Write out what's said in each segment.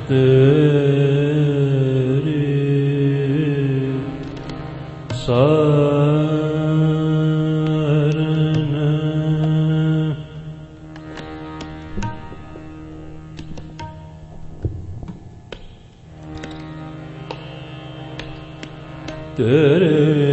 तेरी शरण तेरे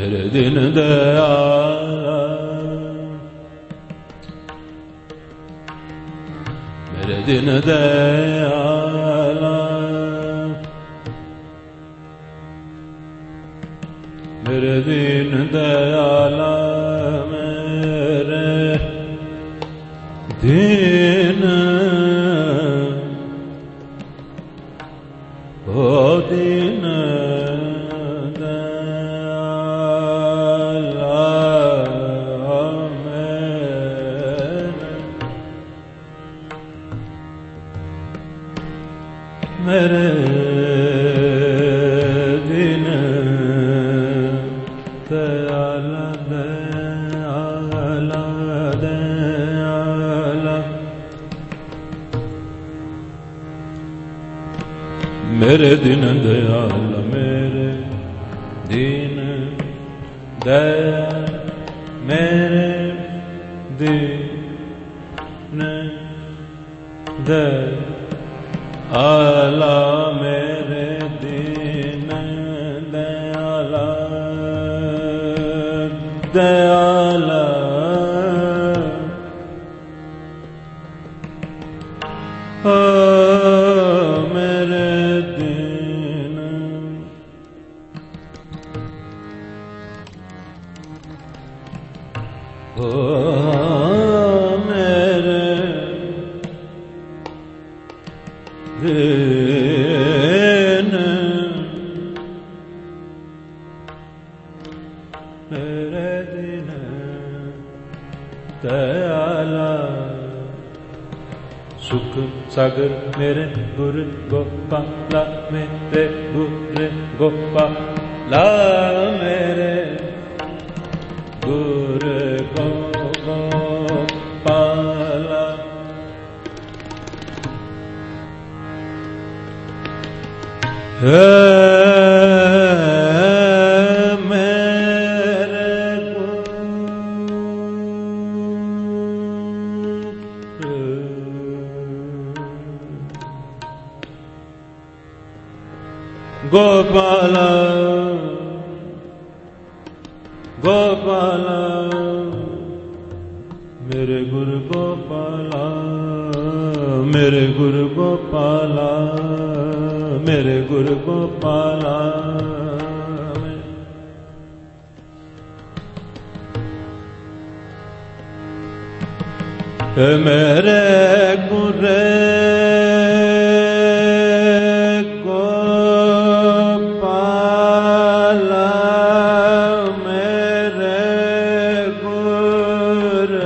मेरे दिन दयाला मेरे दिन दयाला मेरे दिन दयाला मेरे दिन ओ दिन मेरे दिन दयाला दयाला दयाला मेरे दिन दयाला मेरे दिन दया मेरे दिन दया आला मेरे दिन दयाला दयाला ओ मेरे दिन ओ मेरे दिन मेरे दिन दयाला सुख सागर मेरे गुरु गोपाला मेरे गुरु गोपाला मेरे गुरु गोपाला मेरे गोपाला गोपाला मेरे गुरु गोपाला मेरे गुरु गोपाला मेरे गुरु गोपाला मेरे गुरु गोपाला मेरे गुरु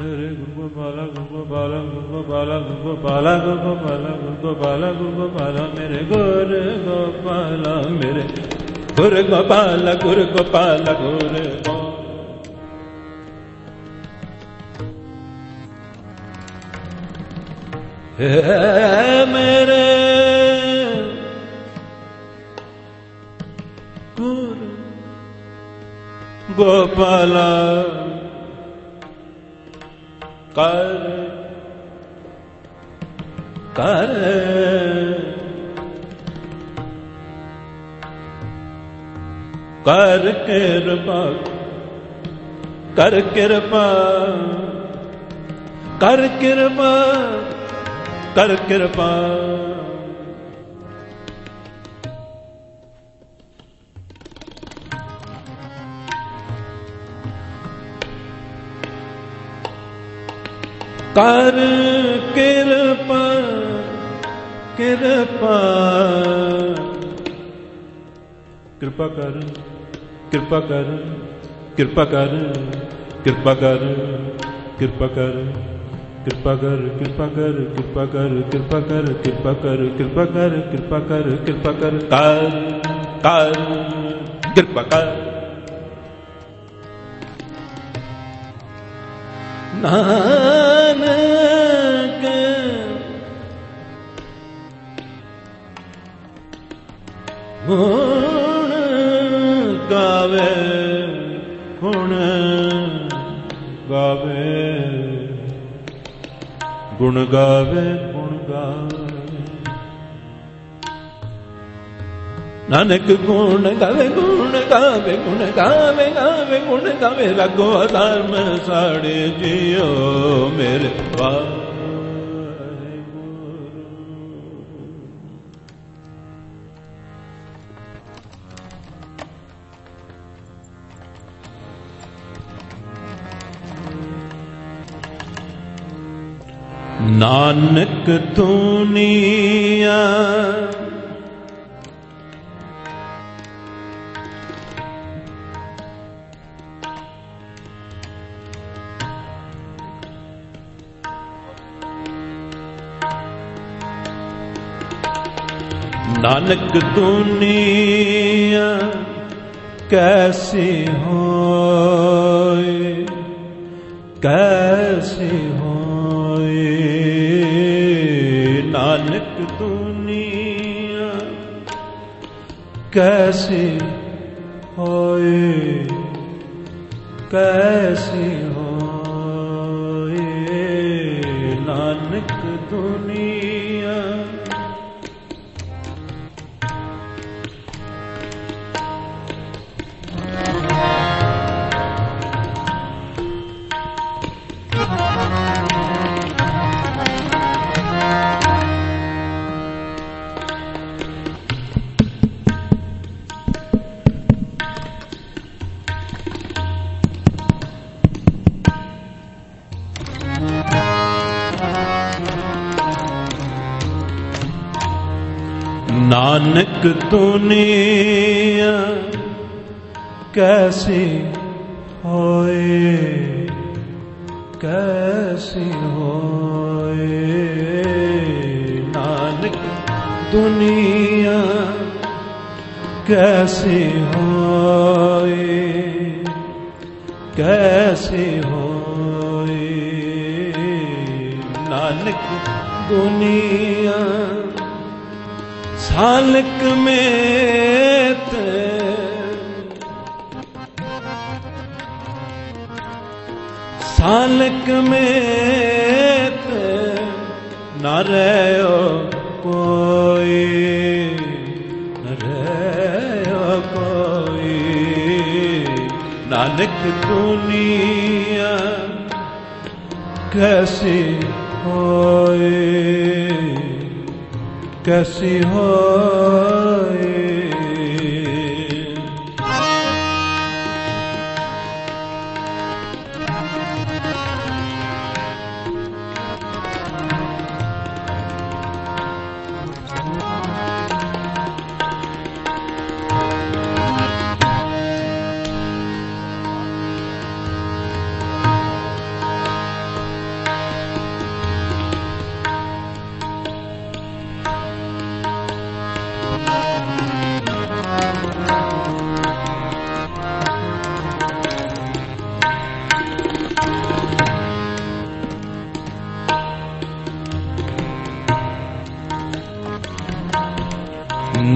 Hare Guru Gopala Guru Gopala Guru Gopala Guru Gopala Guru Gopala Guru Gopala Guru Gopala mere Guru Gopala mere Guru Gopala Guru Gopala Guru Gopala mere Guru Gopala कर कर कर कृपा कर कृपा कर कृपा कर कृपा कर कृपा कृपा कृपा कर कृपा कर कृपा कर कृपा कर कृपा कर कृपा कर कृपा कर कृपा कर कृपा कर कृपा कर कृपा कर कृपा कर कृपा कर कर कृपा कर नानक गुण गावे गुण गावे गुण गावे गुण गावे नानक गुण गावे गुण गावे गुण गावे गावे गुण गावे रघो धर्म साड़े जियो मेरे वाहे गुरु नानक दुनिया नानक दुनिया कैसी होए कैसी होए नानक दुनिया कैसी होए कैसी होए नानक दुनिया नानक दुनिया कैसी होए कैसी होए नानक दुनिया कैसी होए कैसी होए नानक दुनिया सालक में सालक में न रहो कोई न रहो कोई नानक दुनिया कैसी होए कैसी होए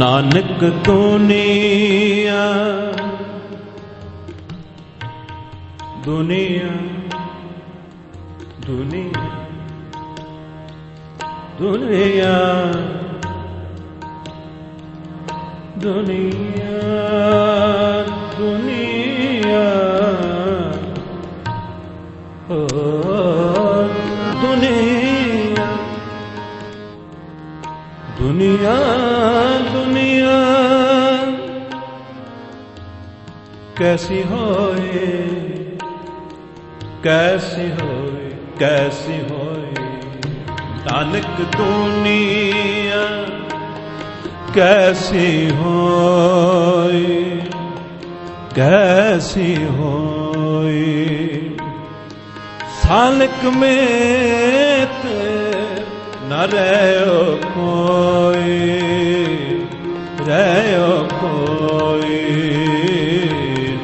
नानक दुनिया दुनिया दुनिया दुनिया दुनिया दुनिया ओ दुनिया दुनिया दुनिया कैसी होए कैसी होए कैसी होए नानक दुनिया कैसी होए कैसी होए सालक में न रहो कोई रहो कोई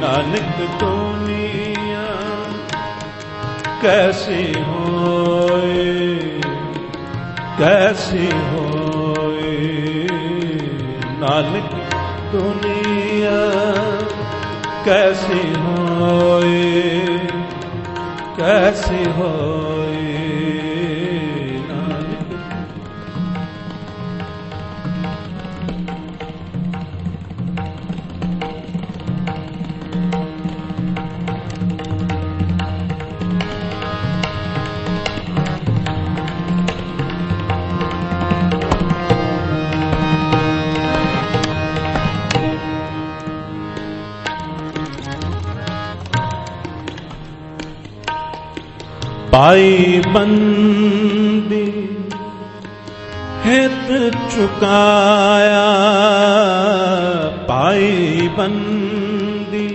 नानक दुनिया कैसी होए कैसी होए नानक दुनिया कैसी होए कैसी होए पाई बंदी हित चुकाया पाई बंदी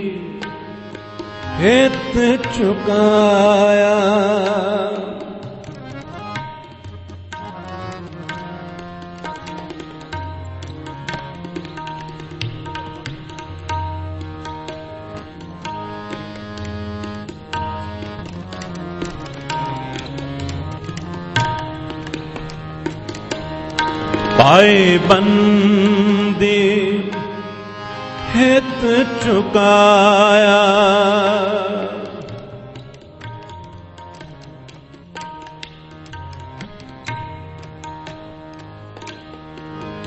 हित चुकाया पाए बंदी हित चुकाया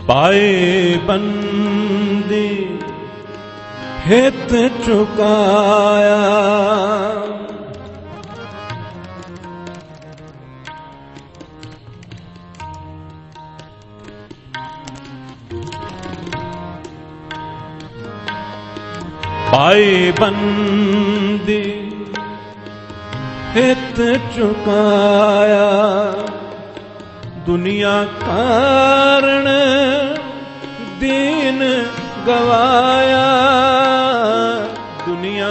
पाए बंदी हित चुकाया पाए बंदी हित चुकाया दुनिया कारण दीन गवाया दुनिया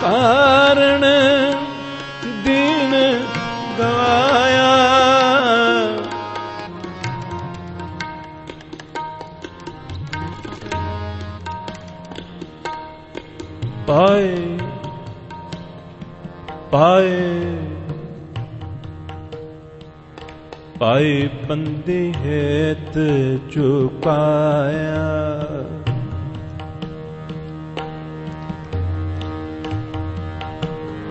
कारण दीन गवाया पाए पाए पाए बंदी हित चुकाया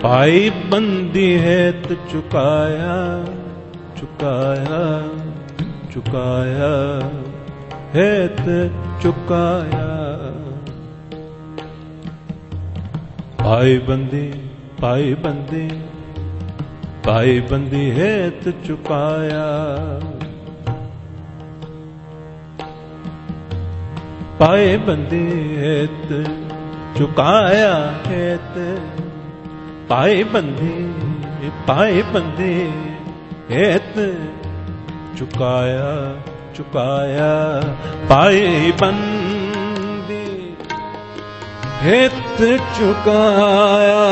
पाई बंदी हित चुकाया चुकाया चुकाया हित चुकाया पाई बंदी पाई बंदी पाई बंदी हित चुकाया पाई बंदी हित चुकाया हित पाई बंदी हित चुकाया चुकाया पाई बंदी हित चुकाया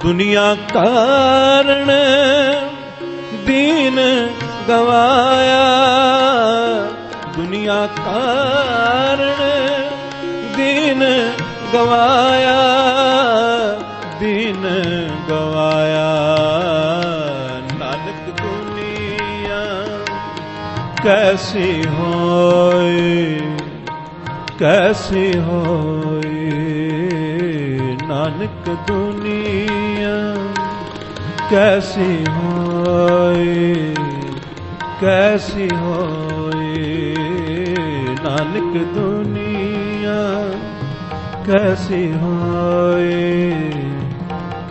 दुनिया कारण दीन गवाया दुनिया कारण दीन गवाया दीन गवाया नानक दुनिया कैसी होए कैसी होए नानक दुनिया कैसी होए कैसी होए नानक दुनिया कैसी होए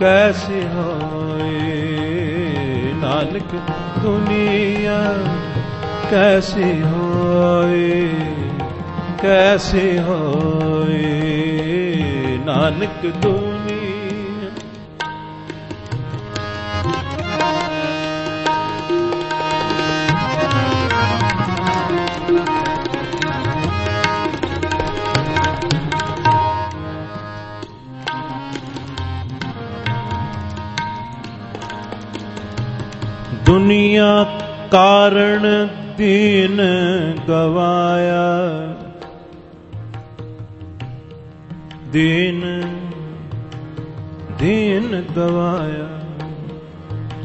कैसी होए नानक दुनिया कैसी होए कैसी होए नानक दुनिया। दुनिया कारण दीन गवाया दीन दीन गवाया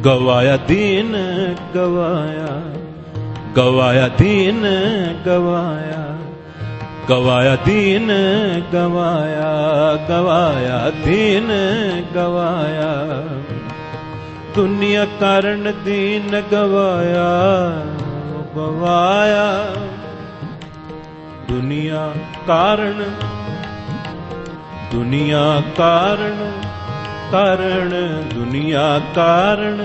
गवाया दीन गवाया गवाया दीन गवाया गवाया दीन गवाया गवाया दीन गवाया दुनिया कारण दीन गवाया गवाया दुनिया कारण कारण दुनिया कारण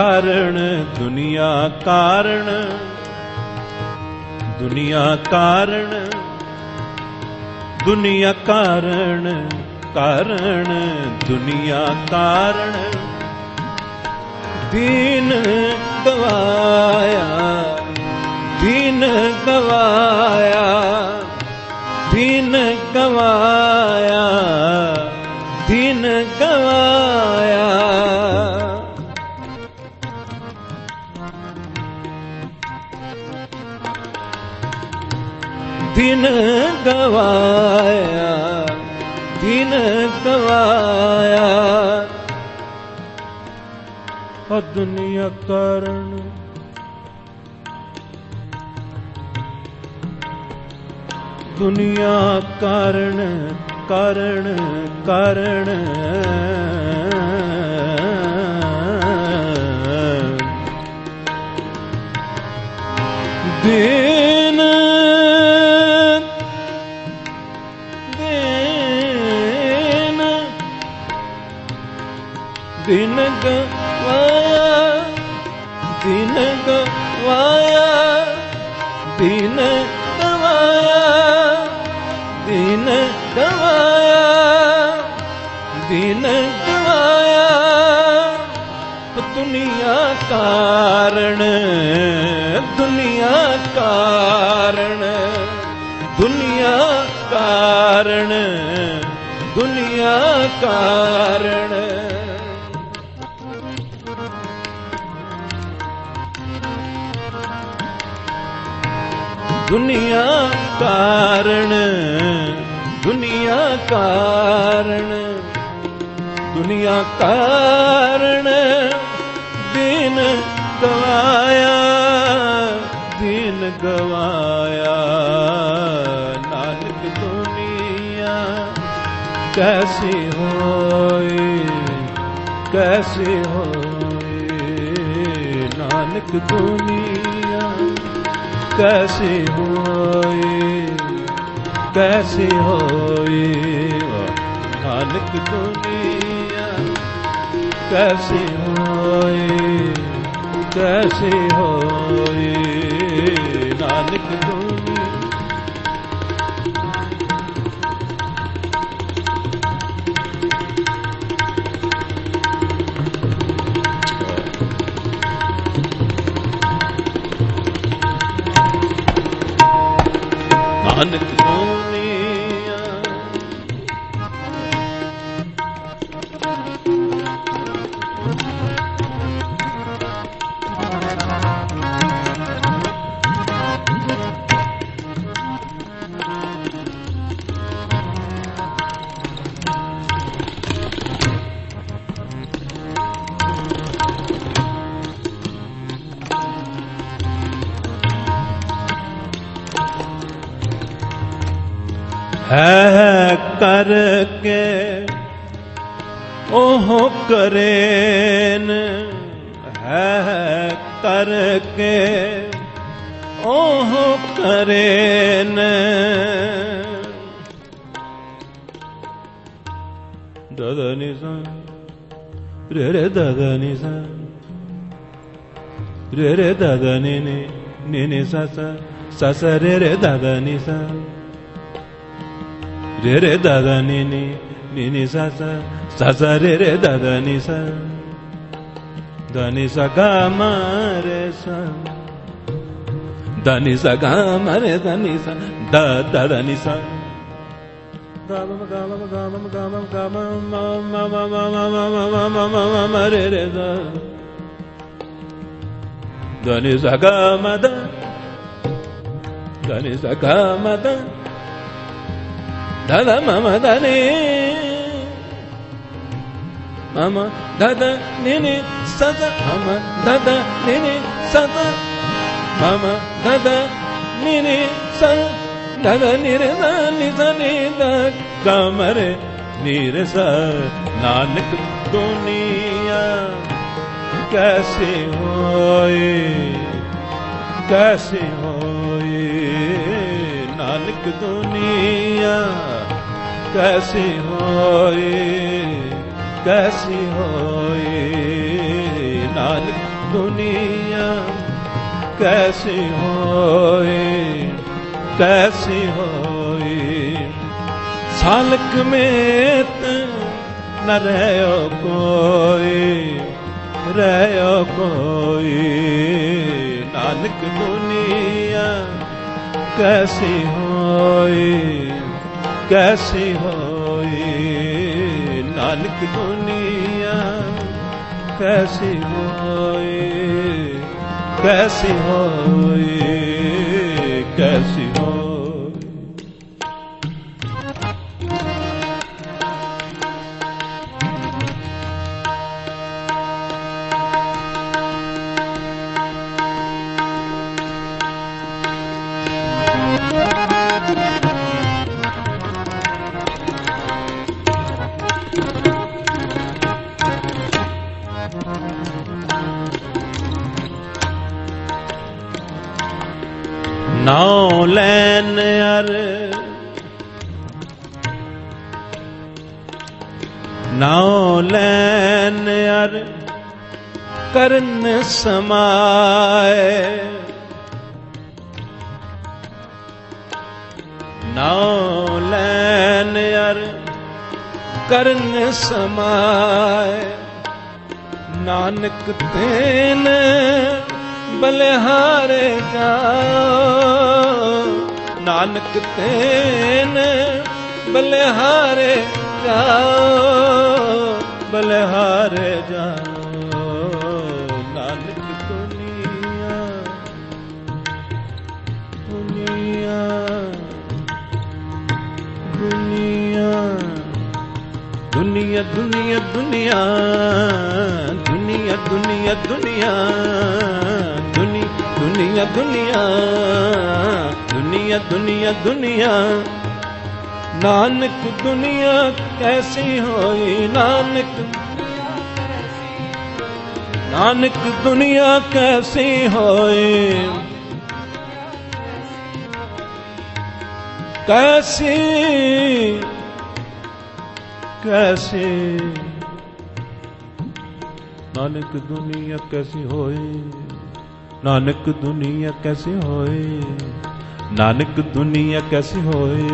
कारण दुनिया कारण दुनिया कारण दुनिया कारण कारण दुनिया कारण दीन गवाया दीन गवाया दीन गवाया दीन गवाया दीन गवाया दीन गवाया और दुनिया कारण दुनिया कारण कारण कारण दीन दीन दीन गवाया दीन गवाया दीन गवाया दीन गवाया दीन गवाया दुनिया कारण दुनिया कारण दुनिया कारण दुनिया कारण दुनिया कारण दुनिया कारण दुनिया कारण दीन गवाया दीन गवाया नानक दुनिया कैसी होए कैसी होए नानक दुनिया कैसी होए कैसी होए नानक दुनिया कैसी होए कैसी होए नानक दुनिया। नानक दुनिया है करके ओह करेन, है करके ओह करेन। दादा निसा रे रे दादा निसा रे रे दादा नी नी सा सा सा रे रे दादा निसा रे रे दादा नी नी सा सा रे रे दादा नी सा दा नी सा गा मा रे सा दा नी सा गा मा रे दा नी सा दा दा दा नी सा गा मा गा मा गा मा गा मा गा मा मा मा मा मा मा मा मा मा रे रे दा दा नी सा गा मा दा दा नी सा गा मा दा da da mama da ni mama da da ni ni sa da mama da da ni ni sa da mama da da ni ni sa da da ni re da ni sa ni da kamare ni re sa nanak duniya kaise hoye kaise hoye Nanak दुनिया कैसी होए कैसी होए नानक दुनिया कैसी होए कैसी होए सालक में न रहो कोई नानक दुनिया कैसी होए नानक दुनिया कैसी होए कैसी होए कैसी होए नाव लैन अर नाव लैन अर करन समाए नाव लैन अर करन समाए नानक तेन बलिहारे जाओ नानक तेन बलिहारे जाओ बलिहारे जाओ नानक दुनिया दुनिया दुनिया दुनिया दुनिया दुनिया दुनिया दुनिया दुनिया दुनिया दुनिया दुनिया दुनिया दुनिया नानक दुनिया कैसी होई नानक नानक दुनिया कैसी होई कैसी कैसी नानक दुनिया कैसी होई नानक दुनिया कैसी होए नानक दुनिया कैसी होए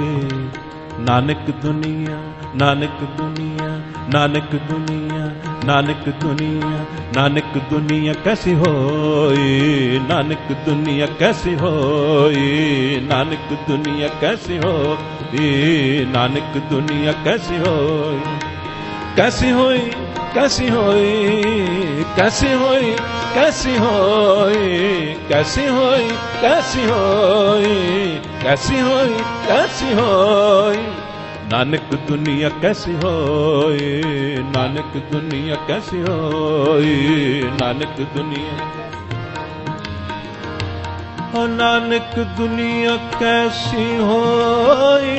नानक दुनिया नानक दुनिया नानक दुनिया नानक दुनिया नानक दुनिया कैसी होए नानक दुनिया कैसी होए नानक दुनिया कैसी होए नानक दुनिया कैसी होए कैसी होई कैसी होई कैसी होई कैसी होई कैसी होई कैसी होई कैसी होई कैसी होई नानक दुनिया कैसी होई नानक दुनिया कैसी होई नानक दुनिया ओ नानक दुनिया कैसी होई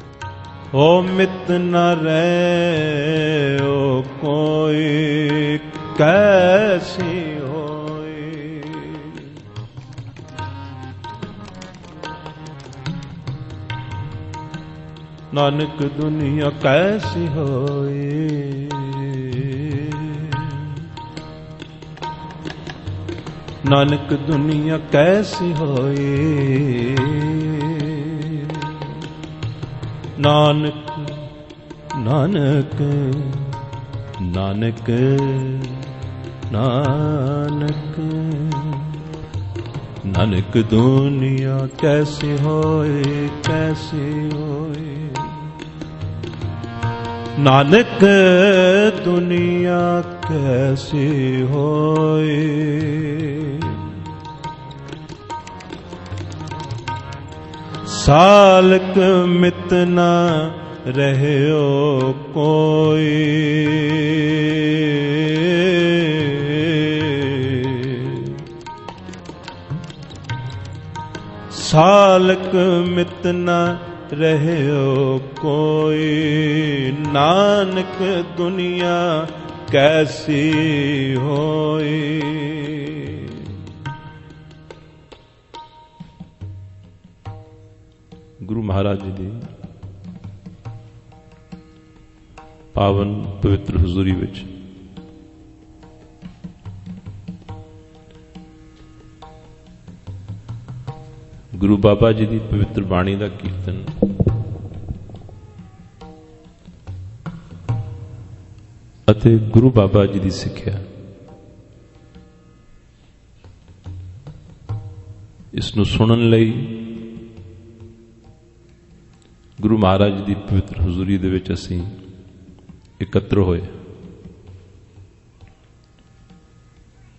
ओ मित न रहे ओ कोई कैसी होई। नानक दुनिया कैसी होई। नानक दुनिया कैसी होई। नानक नानक नानक नानक नानक दुनिया कैसी होए कैसी होए। नानक दुनिया कैसी होए। सालक मित न रहयो कोई। सालक मित न रहयो कोई। नानक दुनिया कैसी होई। गुरु महाराज जी ਦੀ पावन पवित्र हुजूरी विच गुरु बाबा जी की पवित्र बाणी का कीर्तन अते गुरु बाबा जी की सिक्ख्या इसनूं सुनन लई गुरु महाराज जी की पवित्र हुजूरी दे विच असीं इकत्र होए।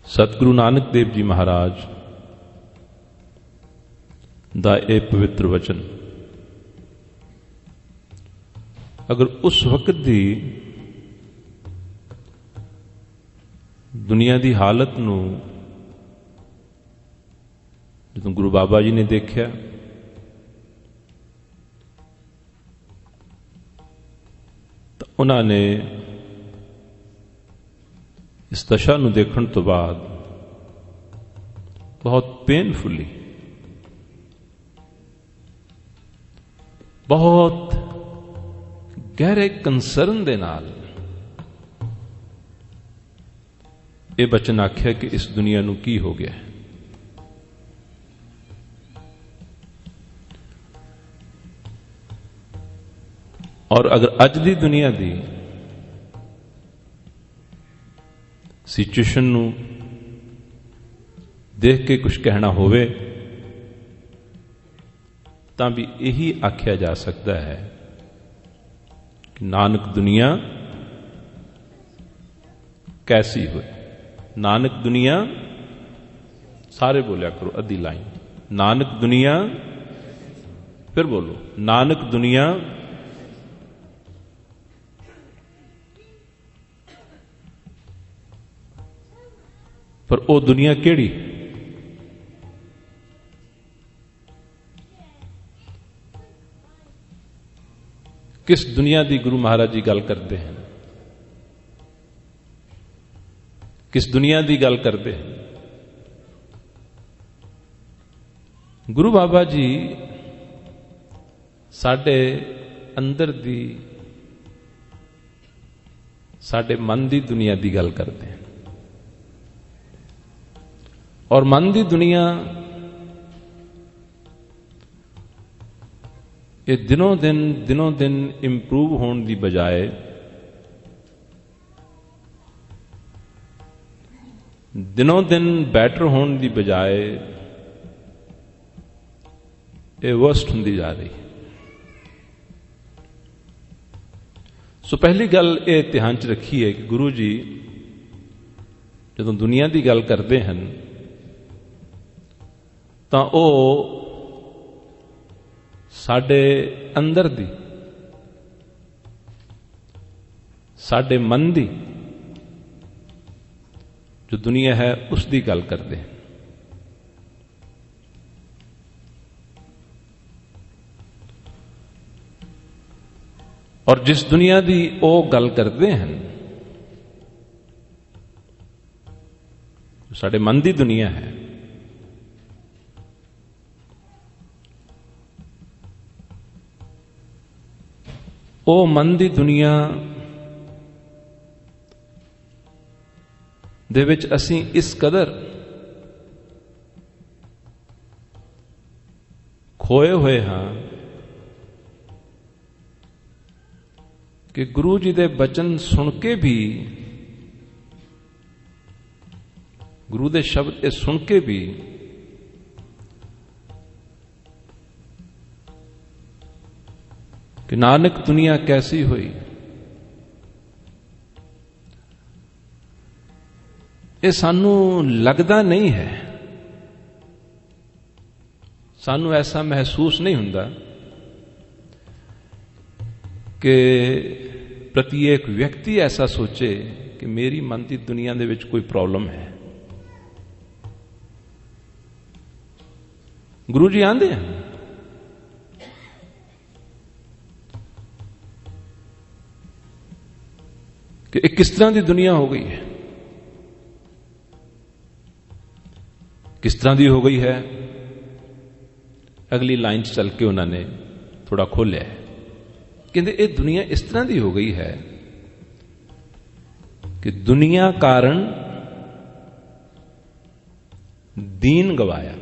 सतगुरु नानक देव जी महाराज दा ये पवित्र वचन अगर उस वक्त दी दुनिया की हालत नूं जदों गुरु बाबा जी ने देखा तो उन्होंने इस दशा नूं देखण तो बाद बहुत पेनफुली बहुत गहरे कंसर्न दे नाल ये बचन आख्या कि इस दुनिया नूं की हो गया। और अगर अज दी दुनिया दी सिचुएशन नूं देख के कुछ कहना होवे तां भी यही आख्या जा सकता है कि नानक दुनिया कैसी हुई। नानक दुनिया सारे बोलिया करो अद्धी लाइन। नानक दुनिया फिर बोलो नानक दुनिया पर वो दुनिया केड़ी किस दुनिया की गुरु महाराज जी गल करते हैं। किस दुनिया की गल करते हैं। गुरु बाबा जी साडे अंदर दी साडे मन की दुनिया की गल करते हैं। और मन की दुनिया ये दिनों दिन इंप्रूव होने की बजाय दिनों दिन बैटर होने की बजाय ये वर्स्ट होंदी जा रही। सो पहली गल ये ध्यान च रखी है कि गुरु जी जदों दुनिया की गल करते हैं तो वो साडे अंदर दी साडे मन दी जो दुनिया है उसकी गल करते हैं। और जिस दुनिया की वो गल करते हैं, साडे मन की दुनिया है, वो मन की दुनिया दे विच असीं इस कदर खोए हुए हाँ कि गुरु जी दे बचन सुन के भी, गुरु दे शब्द सुन के भी कि नानक दुनिया कैसी हुई, ये सानू लगदा नहीं है, सानू ऐसा महसूस नहीं हुंदा कि प्रत्येक व्यक्ति ऐसा सोचे कि मेरी मन की दुनिया दे विच कोई प्रॉब्लम है। गुरु जी आंदे हैं कि एक किस तरह की दुनिया हो गई है, किस तरह की हो गई है। अगली लाइन चल के उन्होंने थोड़ा खोलिया है, कहते ये दुनिया इस तरह की हो गई है कि दुनिया कारण दीन गवाया।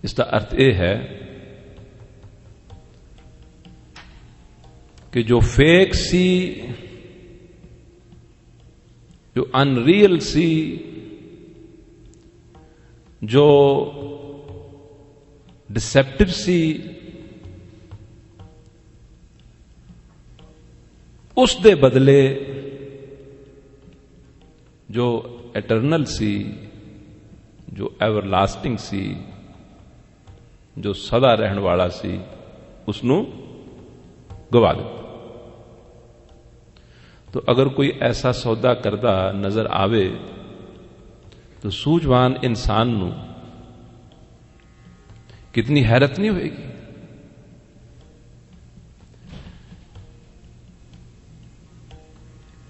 इसका अर्थ यह है कि जो फेक सी, जो अनरियल सी, जो डिसेप्टिव सी, उस दे बदले जो एटर्नल सी, जो एवरलास्टिंग सी, जो सदा रहने वाला सी, उसनों गवा दे। तो अगर कोई ऐसा सौदा करदा नजर आवे तो सूझवान इंसान नू कितनी हैरत नहीं होगी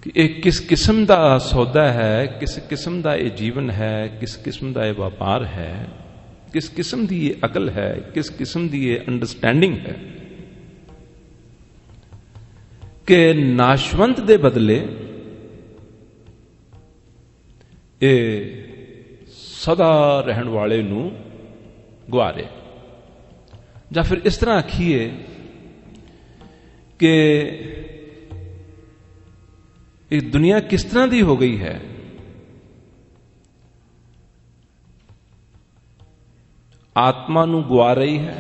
कि एक किस किस्म का सौदा है, किस किस्म का यह जीवन है, किस किस्म का यह व्यापार है, किस किस्म की ये अकल है, किस किस्म की ये अंडरस्टैंडिंग है कि नाशवंत दे बदले ये सदा रहन वाले नू गुआरे। या फिर इस तरह आखिए कि ये दुनिया किस तरह की हो गई है, आत्मा नू गुआ रही है।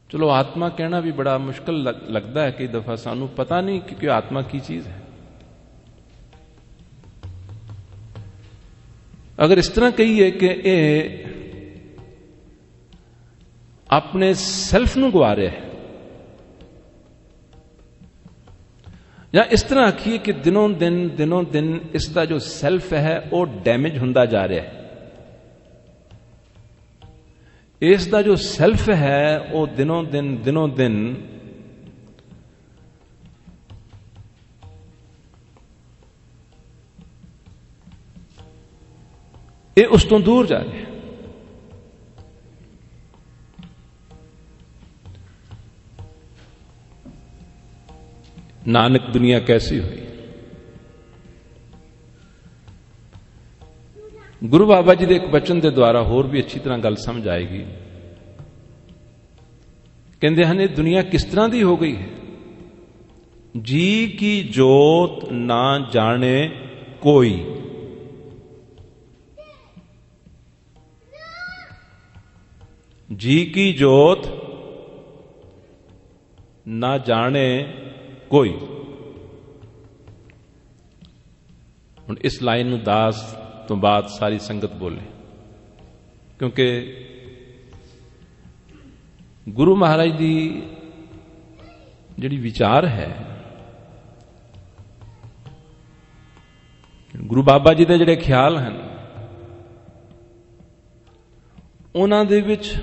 चलो आत्मा कहना भी बड़ा मुश्किल लगता है, कई दफा सानू पता नहीं क्योंकि आत्मा की चीज है। अगर इस तरह कहिए कि ये अपने सेल्फ नू गुआ रहे है, या इस तरह आखिए कि दिनों दिन इसका जो सेल्फ है वो डैमेज होता जा रहा है, इसका जो सेल्फ है वो दिनों दिन ये उस तो दूर जा रहे हैं। नानक दुनिया कैसी हुई। गुरु बाबा जी के एक बचन के द्वारा होर भी अच्छी तरह गल समझ आएगी। कहते हैं ये दुनिया किस तरह की हो गई है, जी की जोत ना जाने कोई। जी की जोत ना जाने कोई। हुण इस लाइन नूं दास तो बाद सारी संगत बोले, क्योंकि गुरु महाराज की जिहड़ी विचार है, गुरु बाबा जी के जिहड़े ख्याल हैं, ਉਹਨਾਂ ਦੇ ਵਿੱਚ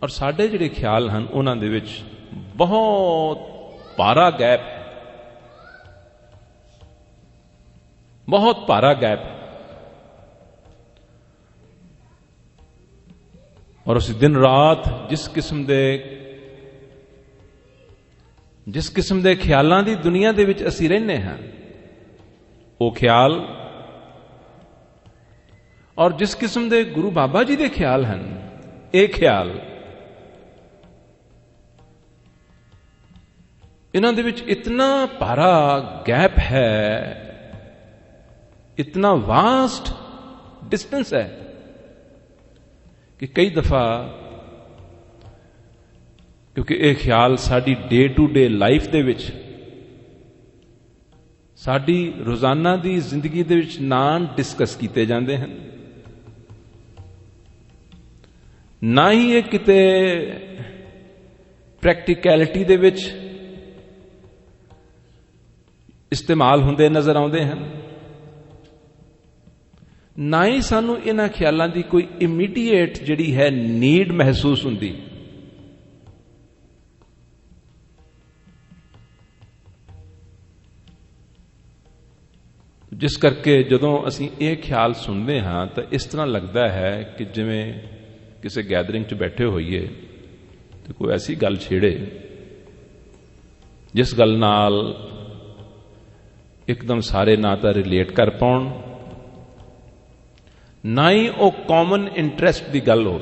ਔਰ ਸਾਡੇ ਜਿਹੜੇ ਖਿਆਲ ਹਨ ਉਹਨਾਂ ਦੇ ਵਿੱਚ ਬਹੁਤ ਭਾਰਾ ਗੈਪ ਹੈ, ਬਹੁਤ ਭਾਰਾ ਗੈਪ ਹੈ। ਔਰ ਅਸੀਂ ਦਿਨ ਰਾਤ ਜਿਸ ਕਿਸਮ ਦੇ ਖਿਆਲਾਂ ਦੀ ਦੁਨੀਆ ਦੇ ਵਿੱਚ ਅਸੀਂ ਰਹਿੰਦੇ ਹਾਂ, ਉਹ ਖਿਆਲ ਔਰ ਜਿਸ ਕਿਸਮ ਦੇ ਗੁਰੂ ਬਾਬਾ ਜੀ ਦੇ ਖਿਆਲ ਹਨ, ਇਹ ਖਿਆਲ, ਇਹਨਾਂ ਦੇ ਵਿੱਚ ਇਤਨਾ ਭਾਰਾ ਗੈਪ ਹੈ, इतना वास्ट डिस्टेंस है कि कई दफा, क्योंकि यह ख्याल साडी डे टू डे लाइफ दे विच, साडी रोजाना दी जिंदगी दे विच ना डिस्कस किए जाते हैं, ना ही ये किते प्रैक्टिकैलिटी दे विच इस्तेमाल होंदे नजर आउंदे हैं, ना ही सानू इन्हां ख्यालां दी कोई इमीडिएट जिहड़ी है नीड महसूस हुंदी। जिस करके जदों असीं ये ख्याल सुनते हाँ तो इस तरह लगता है कि जिवें किसी गैदरिंग च बैठे होइए तो कोई ऐसी गल छेड़े जिस गल नाल एकदम सारे ना तो रिलेट कर पाउण, ना ही वो कॉमन इंटरेस्ट की गल हो।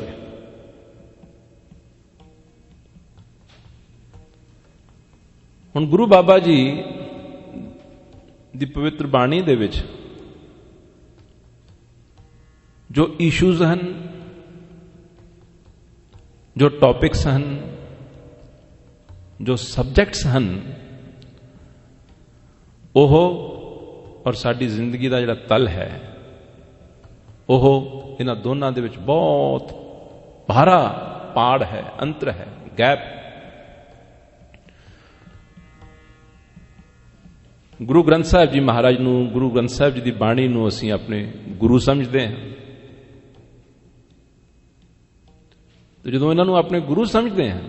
हुण गुरु बाबा जी दी पवित्र बाणी दे विच जो इशूज हैं, जो टॉपिक्स हैं, जो सब्जेक्ट्स हैं, ओह और साडी जिंदगी का जिहड़ा तल है ओह इन्हां दोनों दे विच बहुत भारा पाड़ है, अंतर है, गैप। गुरु ग्रंथ साहिब जी महाराज नूं, गुरु ग्रंथ साहिब जी की बाणी नूं असीं अपने गुरु समझते हैं, तो जदों इन्हां नूं अपने गुरु समझते हैं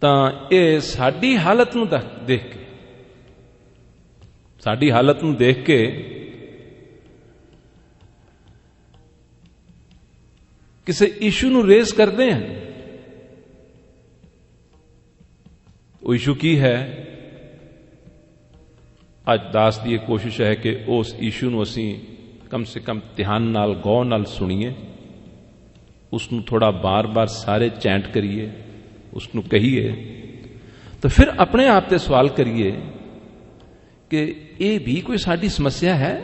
तां इह साडी हालत नूं देख के, साडी हालत नूं देख के किसी इशू नूं रेस करते हैं। वो इशू की है, अज दास की यह कोशिश है कि उस इशू नूं असीं कम से कम ध्यान नाल, गौर नाल सुनीए, उसनूं थोड़ा बार बार सारे चैंट करिए, उसनूं कहिए, तो फिर अपने आप से सवाल करिए कि ये भी कोई साडी समस्या है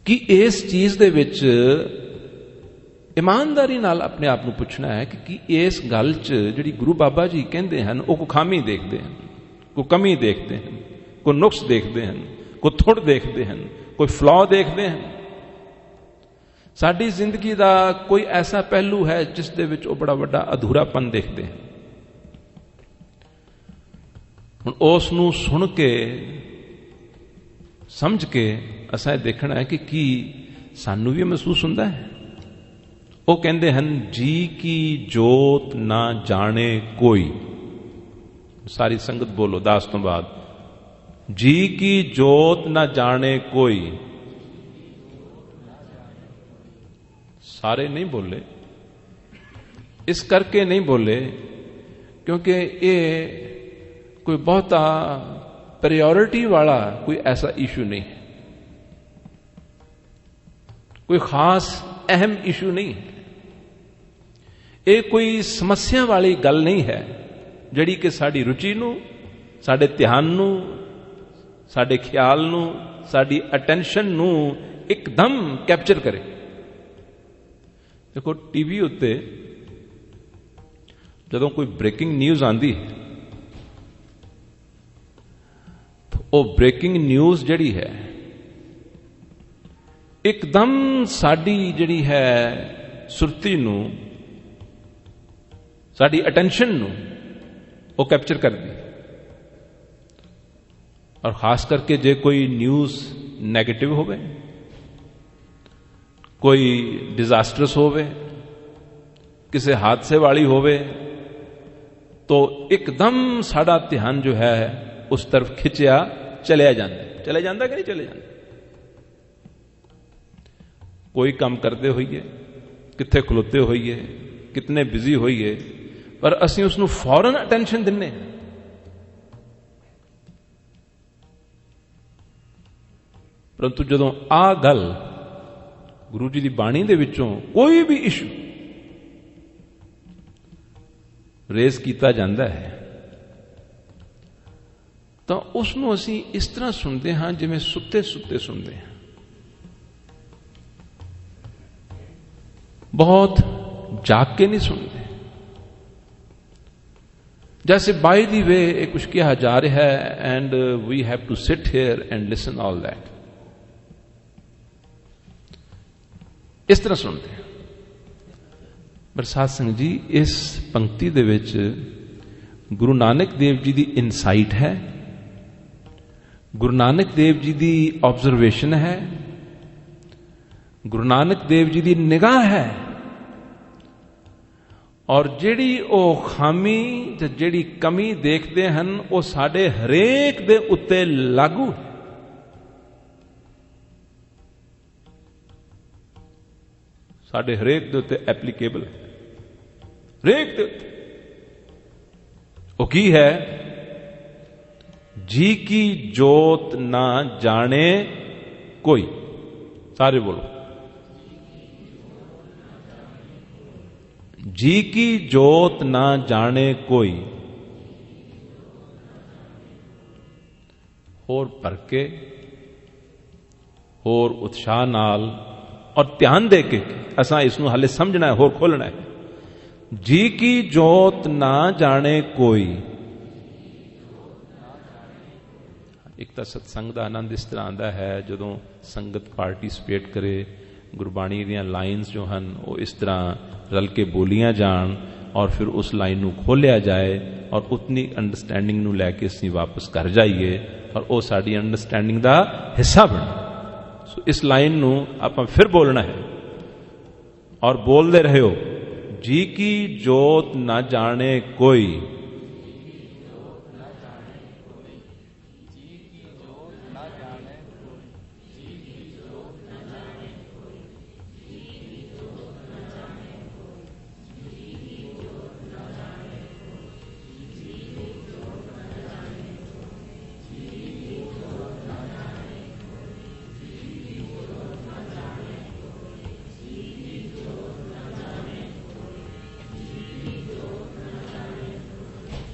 कि इस चीज दे विच ईमानदारी नाल अपने आप को पूछना है कि इस गल च जिहड़ी गुरु बाबा जी कहते हैं वो कोई खामी देखते हैं, कोई कमी देखते हैं, कोई नुक्स देखते हैं, कोई थुड़ देखते हैं, कोई फ्लॉ देखते हैं, साडी जिंदगी का कोई ऐसा पहलू है जिस दे विच वो बड़ा वड्डा अधूरापन देखते हैं। हुण उस नूं सुन के, समझ के असां देखना है कि सानू भी महसूस होंदा है। वो कहते हैं जी की जोत ना जाने कोई, सारी संगत बोलो दास तो बाद, जी की जोत ना जाने कोई। सारे नहीं बोले, इस करके नहीं बोले क्योंकि ये कोई बहुता प्रायोरिटी वाला कोई ऐसा इशू नहीं है, कोई खास अहम इशू नहीं है, ये कोई समस्या वाली गल नहीं है जिहड़ी कि साडी रुचि नूं, साडे ध्यान नूं, साडे ख्याल नूं, साडी अटेंशन नूं एकदम कैप्चर करे। देखो टीवी उत्ते जदों कोई ब्रेकिंग न्यूज़ आंदी है तो वो ब्रेकिंग न्यूज़ जिहड़ी है एकदम साडी जिहड़ी है सुरती नूं, साडी अटेंशन नूं वो कैप्चर कर दी। और खास करके जे कोई न्यूज़ नेगेटिव होवे, कोई डिजास्टरस होवे, किसी हादसे वाली होवे, तो एकदम साड़ा ध्यान जो है उस तरफ खिंचया चलिया जाता कि नहीं चले जाता। कोई काम करते होइए, कित्थे खलोते होइए, कितने बिजी होइए, पर असीं उसनूं फौरन अटेंशन दिन्ने। परंतु जदों आ गल गुरु जी की बाणी दे विचों कोई भी इशू रेज किया जाता है तो उसनूं असीं इस तरह सुनते हाँ जिवें सुते सुते सुनते हैं। बहुत जाग के नहीं सुनते, जैसे बाय दी वे कुछ कहा जा रहा है and we have to sit here and listen all that, इस तरह सुनते हैं। पर साध संगत जी, इस पंक्ति दे विच गुरु नानक देव जी की इनसाइट है, गुरु नानक देव जी की ऑब्जर्वेशन है, गुरु नानक देव जी की निगाह है, और जिहड़ी ओ खामी ते जिहड़ी कमी देखते हैं वो साडे हरेक दे उत्ते लागू है। साडे हरेक दे उत्ते एप्लीकेबल है, हरेक दे उत्ते। वो की है? जी की जोत ना जाने कोई। सारे बोलो, जी की जोत ना जाने कोई। होर भर के, होर उत्साह नाल और ध्यान दे के असा इसनूं हाले समझना है, होर खोलना है। जी की जोत ना जाने कोई। एक तो सत्संग का आनंद इस तरह आता है जदों संगत पार्टिसिपेट करे, गुरबाणी दीयां लाइन्स जो हैं वो इस तरह रल के बोलियां जान और फिर उस लाइन नूं खोलिया जाए और उतनी अंडरस्टैंडिंग नूं लैके असीं वापस घर जाइए और वो साडी अंडरस्टैंडिंग का हिस्सा बने। सो इस लाइन नूं आपां फिर बोलना है और बोलते रहो, जी की जोत ना जाने कोई।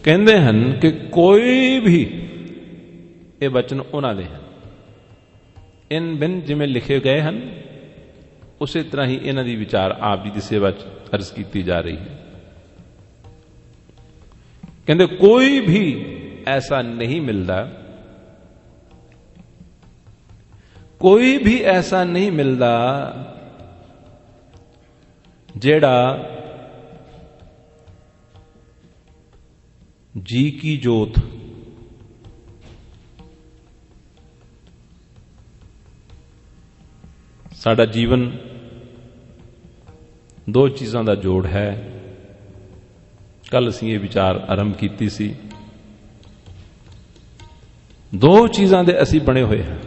कहते हैं कि कोई भी ये वचन उन्होंने हैं इन बिन जिमें लिखे गए हैं, उसी तरह ही इन्हों की विचार आप जी की सेवा अर्ज की जा रही है। कहते कोई भी ऐसा नहीं मिलता, कोई भी ऐसा नहीं मिलता जेड़ा जी की जोत साडा जीवन दो चीज़ों का जोड़ है। कल असीं ये विचार आरंभ की सी, दो चीज़ों के असीं बने हुए हैं।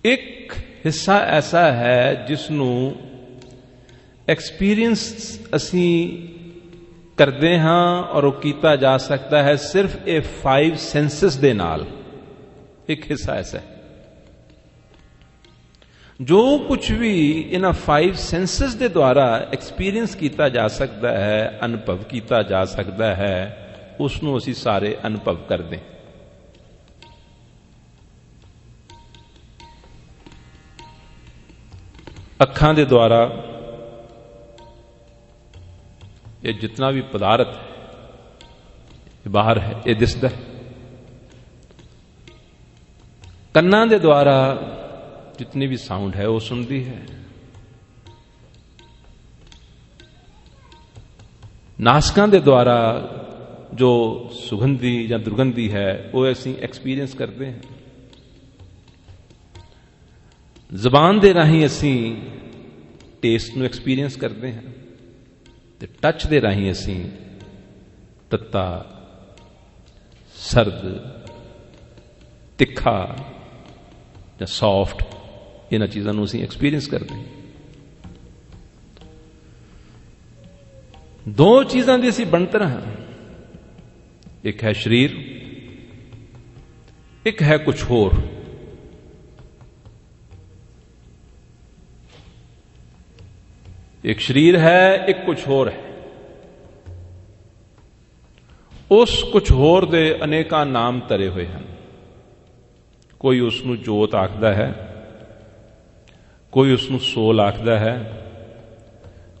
एक हिस्सा ऐसा है जिसनों एक्सपीरियंस असीं करते हाँ और वो किया जा सकता है सिर्फ ये 5 सेंसेस दे नाल। एक हिस्सा ऐसा है जो कुछ भी इन 5 सेंसेस दे द्वारा एक्सपीरियंस किया जा सकता है, अनुभव किया जा सकता है, उसनों असीं सारे अनुभव करते हैं। अखां दे द्वारा ये जितना भी पदार्थ है बाहर है, ये दिसदा है। कन्नां दे द्वारा जितनी भी साउंड है वो सुनती है। नासकां दे द्वारा जो सुगंधी या दुर्गंधी है वो ऐसी एक्सपीरियंस करते हैं। ਜ਼ਬਾਨ ਦੇ ਰਾਹੀਂ ਅਸੀਂ ਟੇਸਟ ਨੂੰ ਐਕਸਪੀਰੀਅੰਸ ਕਰਦੇ ਹਾਂ ਤੇ ਟੱਚ ਦੇ ਰਾਹੀਂ ਅਸੀਂ ਤੱਤਾ, ਸਰਦ, ਤਿੱਖਾ ਜਾਂ ਸੌਫਟ ਇਹਨਾਂ ਚੀਜ਼ਾਂ ਨੂੰ ਅਸੀਂ ਐਕਸਪੀਰੀਅੰਸ ਕਰਦੇ ਹਾਂ। ਦੋ ਚੀਜ਼ਾਂ ਦੀ ਅਸੀਂ ਬਣਤਰ ਹਾਂ, ਇੱਕ ਹੈ ਸਰੀਰ, ਇੱਕ ਹੈ ਕੁਝ ਹੋਰ। ਇੱਕ ਸਰੀਰ ਹੈ, ਇੱਕ ਕੁਝ ਹੋਰ ਹੈ। ਉਸ ਕੁਝ ਹੋਰ ਦੇ ਅਨੇਕਾਂ ਨਾਮ ਧਰੇ ਹੋਏ ਹਨ। ਕੋਈ ਉਸ ਨੂੰ ਜੋਤ ਆਖਦਾ ਹੈ, ਕੋਈ ਉਸ ਨੂੰ ਸੋਲ ਆਖਦਾ ਹੈ,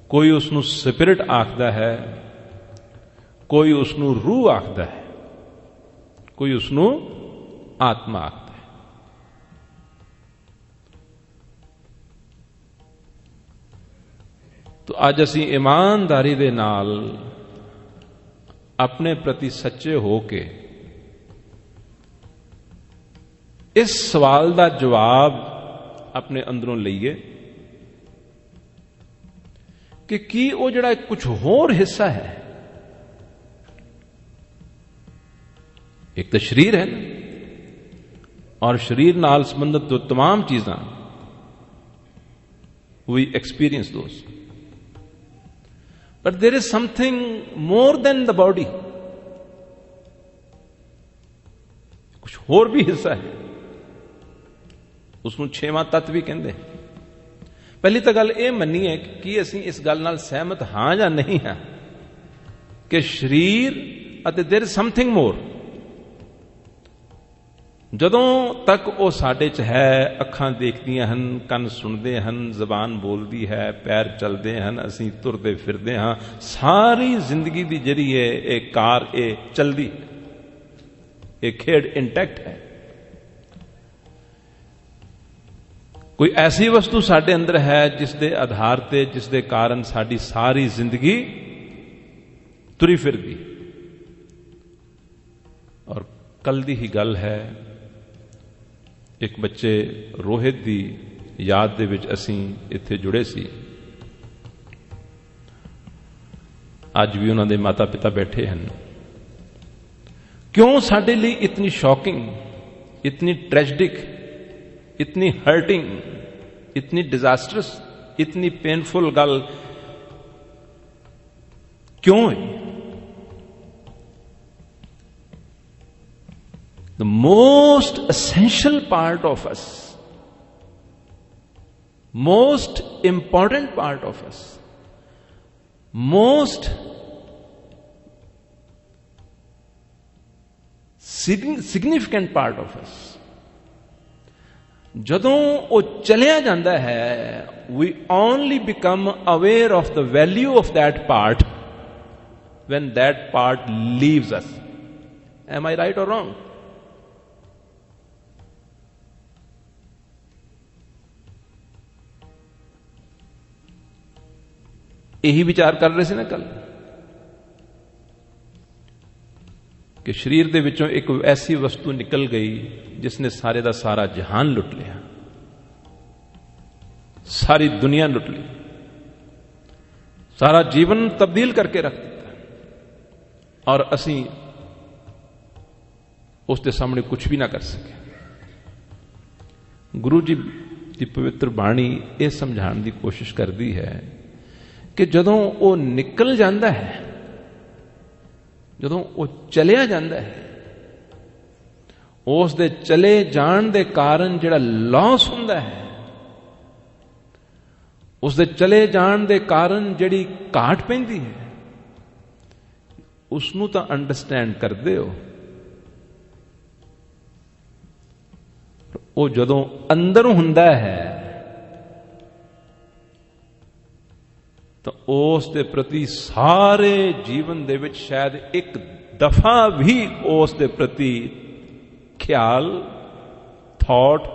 ਕੋਈ ਉਸ ਨੂੰ ਸਪਿਰਿਟ ਆਖਦਾ ਹੈ, ਕੋਈ ਉਸ ਨੂੰ ਰੂਹ ਆਖਦਾ ਹੈ, ਕੋਈ ਉਸ ਨੂੰ ਆਤਮਾ ਆਖਦਾ ਹੈ। ਤੋ ਅੱਜ ਅਸੀਂ ਇਮਾਨਦਾਰੀ ਦੇ ਨਾਲ ਆਪਣੇ ਪ੍ਰਤੀ ਸੱਚੇ ਹੋ ਕੇ ਇਸ ਸਵਾਲ ਦਾ ਜਵਾਬ ਆਪਣੇ ਅੰਦਰੋਂ ਲਈਏ ਕਿ ਕੀ ਉਹ ਜਿਹੜਾ ਕੁਝ ਹੋਰ ਹਿੱਸਾ ਹੈ, ਇੱਕ ਤਾਂ ਸਰੀਰ ਹੈ ਔਰ ਸਰੀਰ ਨਾਲ ਸੰਬੰਧਿਤ ਜੋ तमाम ਚੀਜ਼ਾਂ we experience those, but there is something more than the body, ਕੁਝ ਹੋਰ ਵੀ ਹਿੱਸਾ ਹੈ, ਉਸ ਨੂੰ ਛੇਵਾਂ ਤੱਤ ਵੀ ਕਹਿੰਦੇ। ਪਹਿਲੀ ਤਾਂ ਗੱਲ ਇਹ ਮੰਨੀ ਹੈ ਕਿ ਅਸੀਂ ਇਸ ਗੱਲ ਨਾਲ ਸਹਿਮਤ ਹਾਂ ਜਾਂ ਨਹੀਂ ਹਾਂ ਕਿ ਸਰੀਰ ਅਤੇ there is something more। ਜਦੋਂ ਤੱਕ ਉਹ ਸਾਡੇ 'ਚ ਹੈ, ਅੱਖਾਂ ਦੇਖਦੀਆਂ ਹਨ, ਕੰਨ ਸੁਣਦੇ ਹਨ, ਜ਼ਬਾਨ ਬੋਲਦੀ ਹੈ, ਪੈਰ ਚੱਲਦੇ ਹਨ, ਅਸੀਂ ਤੁਰਦੇ ਫਿਰਦੇ ਹਾਂ, ਸਾਰੀ ਜ਼ਿੰਦਗੀ ਦੀ ਜਿਹੜੀ ਹੈ ਇਹ ਕਾਰ ਇਹ ਚੱਲਦੀ ਹੈ, ਇਹ ਖੇਡ ਇੰਟੈਕਟ ਹੈ। ਕੋਈ ਐਸੀ ਵਸਤੂ ਸਾਡੇ ਅੰਦਰ ਹੈ ਜਿਸ ਦੇ ਆਧਾਰ ਤੇ, ਜਿਸ ਦੇ ਕਾਰਨ ਸਾਡੀ ਸਾਰੀ ਜ਼ਿੰਦਗੀ ਤੁਰੀ ਫਿਰਦੀ। ਔਰ ਕੱਲ ਦੀ ਹੀ ਗੱਲ ਹੈ, ਇੱਕ ਬੱਚੇ ਰੋਹਿਤ ਦੀ ਯਾਦ ਦੇ ਵਿੱਚ ਅਸੀਂ ਇੱਥੇ ਜੁੜੇ ਸੀ। ਅੱਜ ਵੀ ਉਹਨਾਂ ਦੇ ਮਾਤਾ ਪਿਤਾ ਬੈਠੇ ਹਨ। ਕਿਉਂ ਸਾਡੇ ਲਈ ਇਤਨੀ ਸ਼ੌਕਿੰਗ, ਇਤਨੀ ਟ੍ਰੈਜਿਕ, इतनी हर्टिंग, इतनी डिजास्टरस, इतनी पेनफुल गल क्यों है? The most essential part of us, most important part of us, most significant part of us, ਜਦੋਂ ਉਹ ਚਲਿਆ ਜਾਂਦਾ ਹੈ, we only become aware of the value of that part when that part leaves us. Am I right or wrong? ਇਹੀ ਵਿਚਾਰ ਕਰ ਰਹੇ ਸੀ ਨਾ ਕੱਲ ਕਿ ਸਰੀਰ ਦੇ ਵਿੱਚੋਂ ਇੱਕ ਐਸੀ ਵਸਤੂ ਨਿਕਲ ਗਈ ਜਿਸ ਨੇ ਸਾਰੇ ਦਾ ਸਾਰਾ ਜਹਾਨ ਲੁੱਟ ਲਿਆ, ਸਾਰੀ ਦੁਨੀਆ ਲੁੱਟ ਲਈ, ਸਾਰਾ ਜੀਵਨ ਤਬਦੀਲ ਕਰਕੇ ਰੱਖ ਦਿੱਤਾ, ਔਰ ਅਸੀਂ ਉਸ ਦੇ ਸਾਹਮਣੇ ਕੁਝ ਵੀ ਨਾ ਕਰ ਸਕੇ। ਗੁਰੂ ਜੀ ਦੀ ਪਵਿੱਤਰ ਬਾਣੀ ਇਹ ਸਮਝਾਉਣ ਦੀ ਕੋਸ਼ਿਸ਼ ਕਰਦੀ ਹੈ ਕਿ ਜਦੋਂ ਉਹ ਨਿਕਲ ਜਾਂਦਾ ਹੈ, ਜਦੋਂ ਉਹ ਚਲਿਆ ਜਾਂਦਾ ਹੈ, ਉਸ ਦੇ ਚਲੇ ਜਾਣ ਦੇ ਕਾਰਨ ਜਿਹੜਾ ਲਾਸ ਹੁੰਦਾ ਹੈ, ਉਸ ਦੇ ਚਲੇ ਜਾਣ ਦੇ ਕਾਰਨ ਜਿਹੜੀ ਘਾਟ ਪੈਂਦੀ ਹੈ, ਉਸ ਨੂੰ ਤਾਂ ਅੰਡਰਸਟੈਂਡ ਕਰਦੇ ਹੋ। ਉਹ ਜਦੋਂ ਅੰਦਰ ਹੁੰਦਾ ਹੈ ਤਾਂ ਉਸ ਦੇ ਪ੍ਰਤੀ ਸਾਰੇ ਜੀਵਨ ਦੇ ਵਿੱਚ ਸ਼ਾਇਦ ਇੱਕ ਦਫਾ ਵੀ ਉਸ ਦੇ ਪ੍ਰਤੀ ਖਿਆਲ, ਥਾਟ,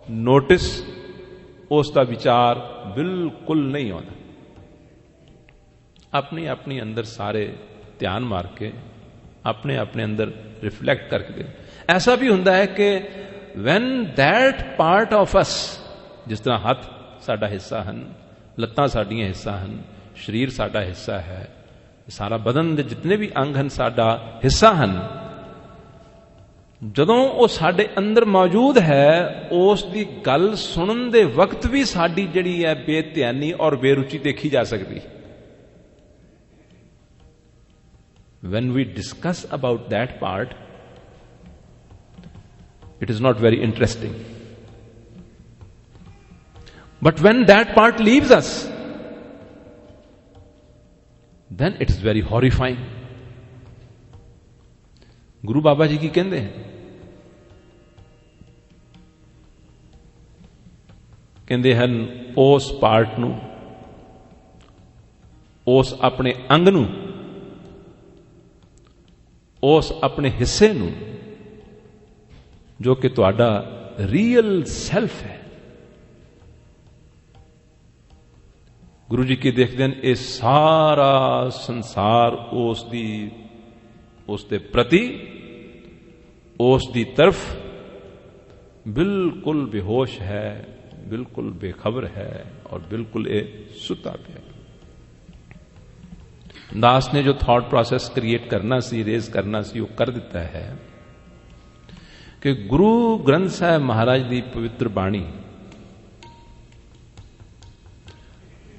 ਨੋਟਿਸ, ਉਸ ਦਾ ਵਿਚਾਰ ਬਿਲਕੁਲ ਨਹੀਂ ਆਉਂਦਾ। अपनी अपनी अंदर सारे ध्यान मार के अपने अपने अंदर रिफ्लेक्ट करके ऐसा भी होता है कि when that part of us जिस तरह हथ साडा हिस्सा हन, लत्तां साडियां हिस्सा हन, शरीर साडा हिस्सा है, सारा बदन दे जितने भी अंग हन साडा हिस्सा हन। जदों वो साडे अंदर मौजूद है, उस दी गल सुनन दे वक्त भी साडी जिहड़ी है बेध्यानी और बेरुचि देखी जा सकती। When we discuss about that part, it is not very interesting. But when that part leaves us, then it is very horrifying. गुरु बाबा जी की कहते हैं, कहते हैं उस पार्ट नू, उस अपने अंग नू, उस अपने हिस्से नू जो कि तुहाडा रियल सैल्फ है, गुरु जी की देखते हैं ये सारा संसार उस दे प्रति, उस दी तरफ बिल्कुल बेहोश है, बिल्कुल बेखबर है और बिल्कुल ये सुता पे है। दास ने जो थॉट प्रोसेस क्रिएट करना सी, रेज करना सी, वो कर दिता है कि गुरु ग्रंथ साहिब महाराज दी पवित्र बाणी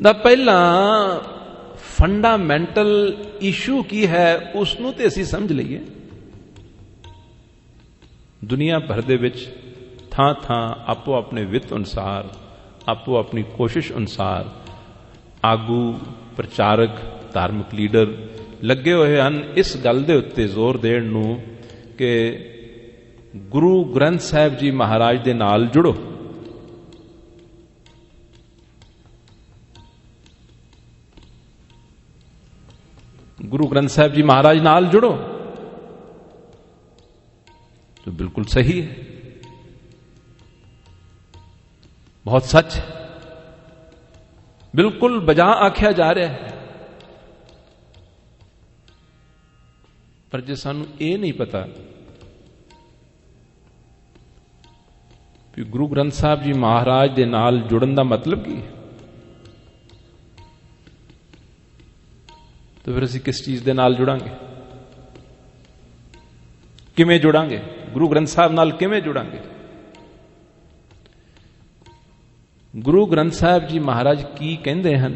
दा पहला फंडामेंटल इशू की है, उसनू ते असीं समझ लईए। दुनिया भर दे विच थां थां आपो अपने वित अनुसार, आपो अपनी कोशिश अनुसार आगू, प्रचारक, धार्मिक लीडर लगे हुए हैं इस गल दे उत्ते जोर देण नूं कि गुरु ग्रंथ साहिब जी महाराज दे नाल जुड़ो। गुरु ग्रंथ साहिब जी महाराज नाल जुड़ो, तो बिल्कुल सही है, बहुत सच, बिल्कुल बजा आख्या जा रहा है। पर जे सानू ये नहीं पता कि गुरु ग्रंथ साहिब जी महाराज दे नाल जुड़न दा मतलब की है, तो फिर असीं किस चीज दे नाल जुड़ांगे, किवें जुड़ांगे, गुरु ग्रंथ साहिब नाल किवें जुड़ांगे? गुरु ग्रंथ साहिब जी महाराज की कहंदे हन,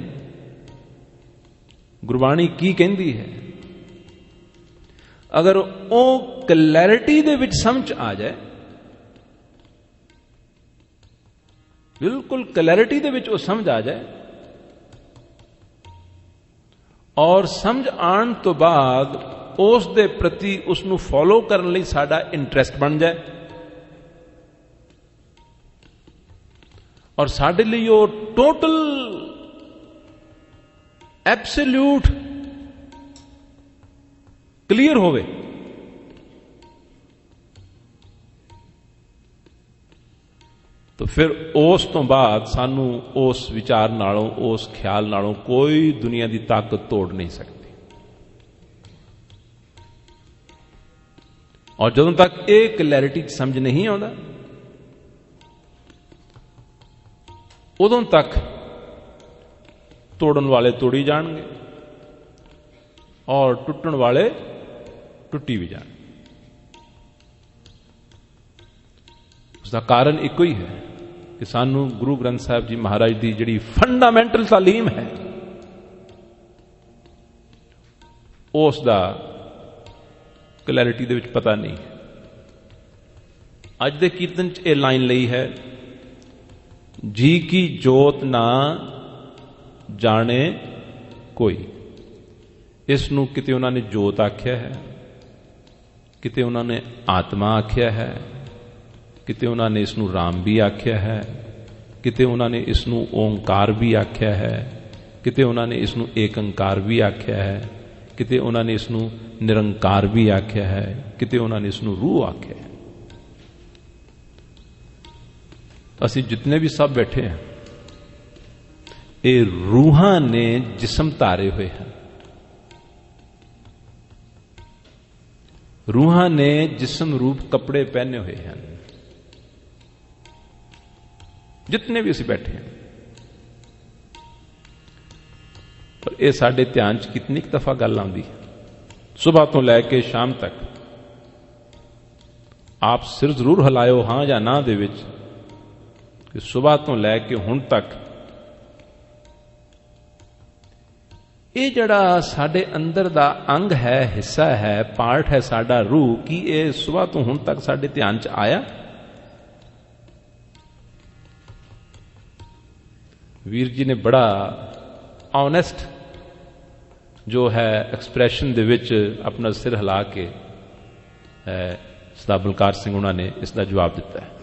गुरबाणी की कहंदी है, अगर वो क्लैरिटी दे विच समझ आ जाए, बिल्कुल क्लैरिटी दे विच वो समझ आ जाए, और समझ आने तो बाद उस दे प्रति उसनू फॉलो करने लई साडा इंटरेस्ट बन जाए, और साडे लिए वो टोटल एब्सोल्यूट क्लियर होवे, तो फिर उस तो बाद सानू उस विचार नालों, उस ख्याल नालों कोई दुनिया की ताकत तोड़ नहीं सकती। और जदों तक एक क्लैरिटी समझ नहीं आता, उदों तक तोड़न वाले तोड़ी जाएंगे और टुटन वाले टुटी भी जाएंगे। उसका कारण एक ही है कि सानू गुरु ग्रंथ साहिब जी महाराज की जिहड़ी फंडामेंटल तालीम है, उसका क्लैरिटी दे विच पता नहीं है। अज दे कीर्तन च यह लाइन लई है, जी की जोत ना जाने कोई। इसनू किते उन्होंने जोत आख्या है, किते उन्होंने आत्मा आख्या है, किते उन्होंने इसनू राम भी आख्या है, किते उन्होंने इसनू ओंकार भी आख्या है, किते उन्होंने इसनू एकंकार भी आख्या है, किते उन्होंने इसनू निरंकार भी आख्या है, किते उन्होंने इसनू रूह आख्या है। असी जितने भी सब बैठे हैं, ये रूहां ने जिस्म तारे हुए हैं, रूहां ने जिस्म रूप कपड़े पहने हुए हैं। जितने भी असीं बैठे हैं। पर यह साडे ध्यान च कितनी दफा गल आउंदी है, सुबह तो लैके शाम तक आप सिर जरूर हिलायो हां या ना दे विच कि सुबह तो लैके हुण तक ये जड़ा साडे अंदर दा अंग है, हिस्सा है, पार्ट है साडा रूह, कि ये सुबह तो हुण तक साडे ध्यान च आया? वीर जी ने बड़ा ऑनेस्ट जो है एक्सप्रैशन दे विच अपना सिर हिला के सरदार बलकार सिंह उन्होंने इसका जवाब दिता है।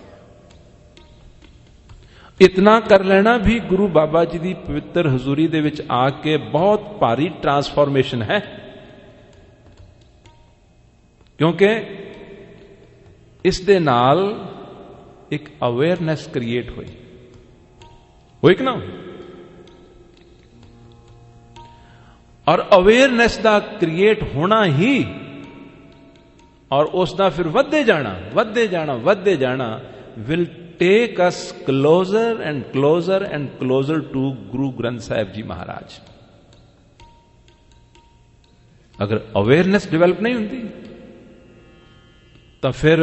इतना कर लेना भी गुरु बाबा जी की पवित्र हजूरी दे विच आके बहुत भारी ट्रांसफॉर्मेशन है, क्योंकि इस दे नाल एक अवेयरनेस क्रिएट हुई कि ना? और अवेयरनेस का क्रिएट होना ही और उसका फिर वधे जाना will take us closer and closer to Guru Granth Sahib जी महाराज। अगर अवेयरनेस डेवलप नहीं होती तो फिर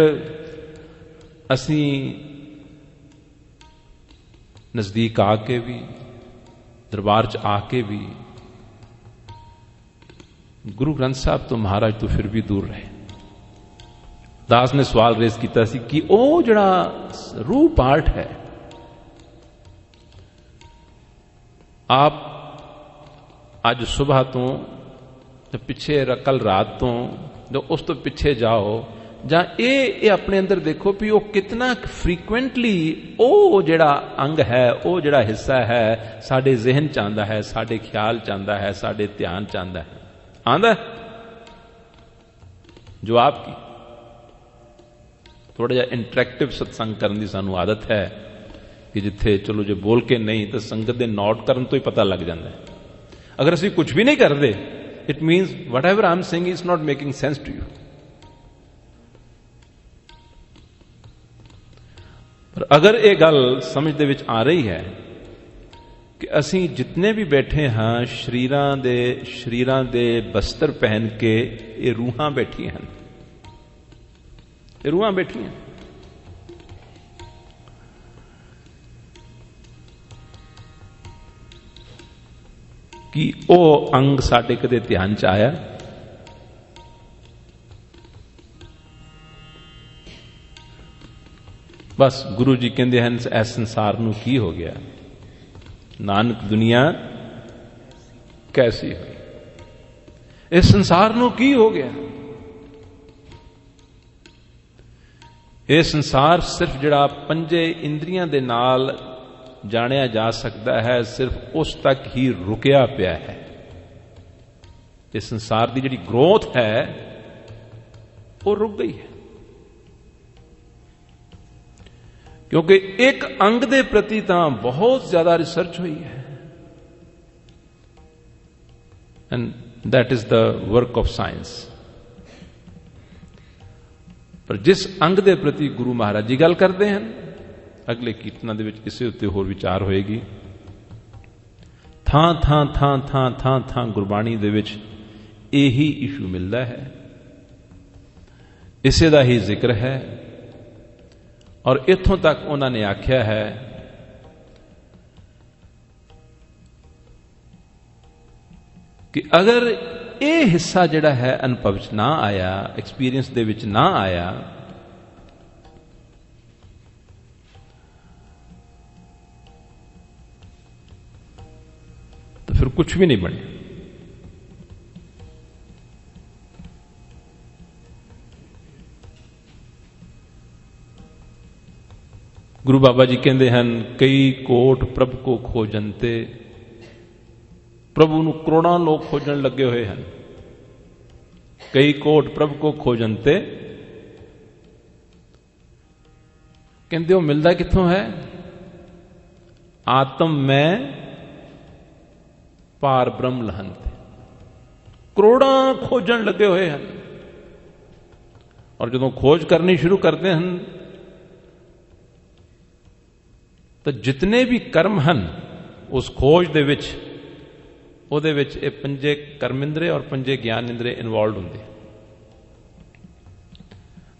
असी नजदीक आके भी, दरबार च आके भी गुरु ग्रंथ साहब तो महाराज तो फिर भी दूर रहे। दास ने सवाल रेज किया कि वो जड़ा रूह पार्ट है, आप अज सुबह तो पिछे कल रात तो उस तो पिछे जाओ जां ये अपने अंदर देखो भी वो कितना फ्रीक्वेंटली वो जड़ा अंग है, वो जड़ा हिस्सा है साडे जहन च आंदा है, साडे ख्याल च आंदा है, साडे ध्यान च आंदा है। आंदा जो आपकी थोड़ा जा इंटरैक्टिव सत्संग करने की सानू आदत है कि जिथे चलो जो बोल के नहीं तो संगत दे नोट करने तो ही पता लग जाता है। अगर असीं कुछ भी नहीं करते, it means whatever I am saying is not making sense to you. पर अगर यह गल समझ दे विच आ रही है कि असीं जितने भी बैठे हाँ शरीरां दे बस्तर पहन के ये रूहां बैठी हैं, ये रूहां बैठी हैं। कि ओ अंग साडे कदे ध्यान च आया? बस गुरु जी कहते हैं इस संसार नूं की हो गया, नानक दुनिया कैसी हुई, इस संसार नूं की हो गया। यह संसार सिर्फ जड़ा पंजे इंद्रियां दे नाल जानिया जा सकता है, सिर्फ उस तक ही रुकिया पिया है। इस संसार की जिहड़ी ग्रोथ है वो रुक गई है, क्योंकि एक अंग दे प्रति तो बहुत ज्यादा रिसर्च हुई है, and that is the work of science. पर जिस अंग दे प्रति गुरु महाराज जी गल करते हैं, अगले कीर्तनां दे विच इसे उत्ते होर विचार होएगी। थां थां थां थां थां थां गुरबाणी दे विच यही इशू मिलता है, इसे दा ही जिक्र है। और इत्थों तक उन्होंने आख्या है कि अगर ये हिस्सा जिहड़ा है अनुभव च ना आया, एक्सपीरियंस दे विच ना आया, तो फिर कुछ भी नहीं बने। गुरु बाबा जी कहते हैं कई कोट प्रभु को खोजनते, प्रभु नूं करोड़ां लोग खोजन लगे हुए हैं। कई कोट प्रभु को खोजनते, कहते हो मिलता कित्थों है? आत्म में पार ब्रह्म लहंते। करोड़ां खोजन लगे हुए हैं, और जो खोज करनी शुरू करते हैं तो जितने भी कर्म हैं उस खोज दे विच ਉਹਦੇ ਵਿੱਚ ਇਹ ਪੰਜੇ ਕਰਮਿੰਦਰੇ ਔਰ ਪੰਜੇ ਗਿਆਨ ਇੰਦਰੇ ਇਨਵੋਲਵਡ ਹੁੰਦੇ,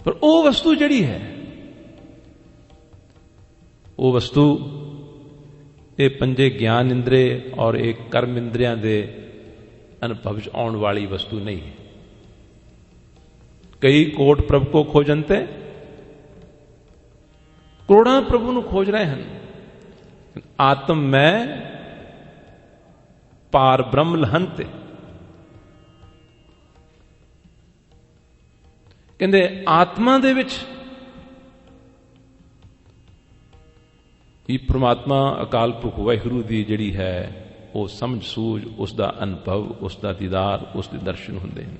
ਪਰ ਉਹ ਵਸਤੂ ਜਿਹੜੀ ਹੈ ਉਹ ਵਸਤੂ ਇਹ ਪੰਜੇ ਗਿਆਨ ਇੰਦਰੇ ਔਰ ਇਹ ਕਰਮ ਇੰਦਰੀਆਂ ਦੇ ਅਨੁਭਵ ਚ ਆਉਣ ਵਾਲੀ ਵਸਤੂ ਨਹੀਂ ਹੈ। ਕਈ ਕੋਟ ਪ੍ਰਭ ਕੋ ਖੋਜਨਤੇ, ਕਰੋੜਾਂ ਪ੍ਰਭੂ ਨੂੰ ਖੋਜ ਰਹੇ ਹਨ। ਆਤਮ ਮੈਂ ਪਾਰ ਬ੍ਰਹਮ ਲਹੰਤੇ, ਕਹਿੰਦੇ ਆਤਮਾ ਦੇ ਵਿੱਚ ਹੀ ਪ੍ਰਮਾਤਮਾ ਅਕਾਲ ਪੁਰਖ ਵਾਹਿਗੁਰੂ ਦੀ ਜਿਹੜੀ ਹੈ ਉਹ ਸਮਝ ਸੂਝ, ਉਸ ਦਾ ਅਨੁਭਵ, ਉਸ ਦਾ ਦੀਦਾਰ, ਉਸ ਦੇ ਦਰਸ਼ਨ ਹੁੰਦੇ ਹਨ।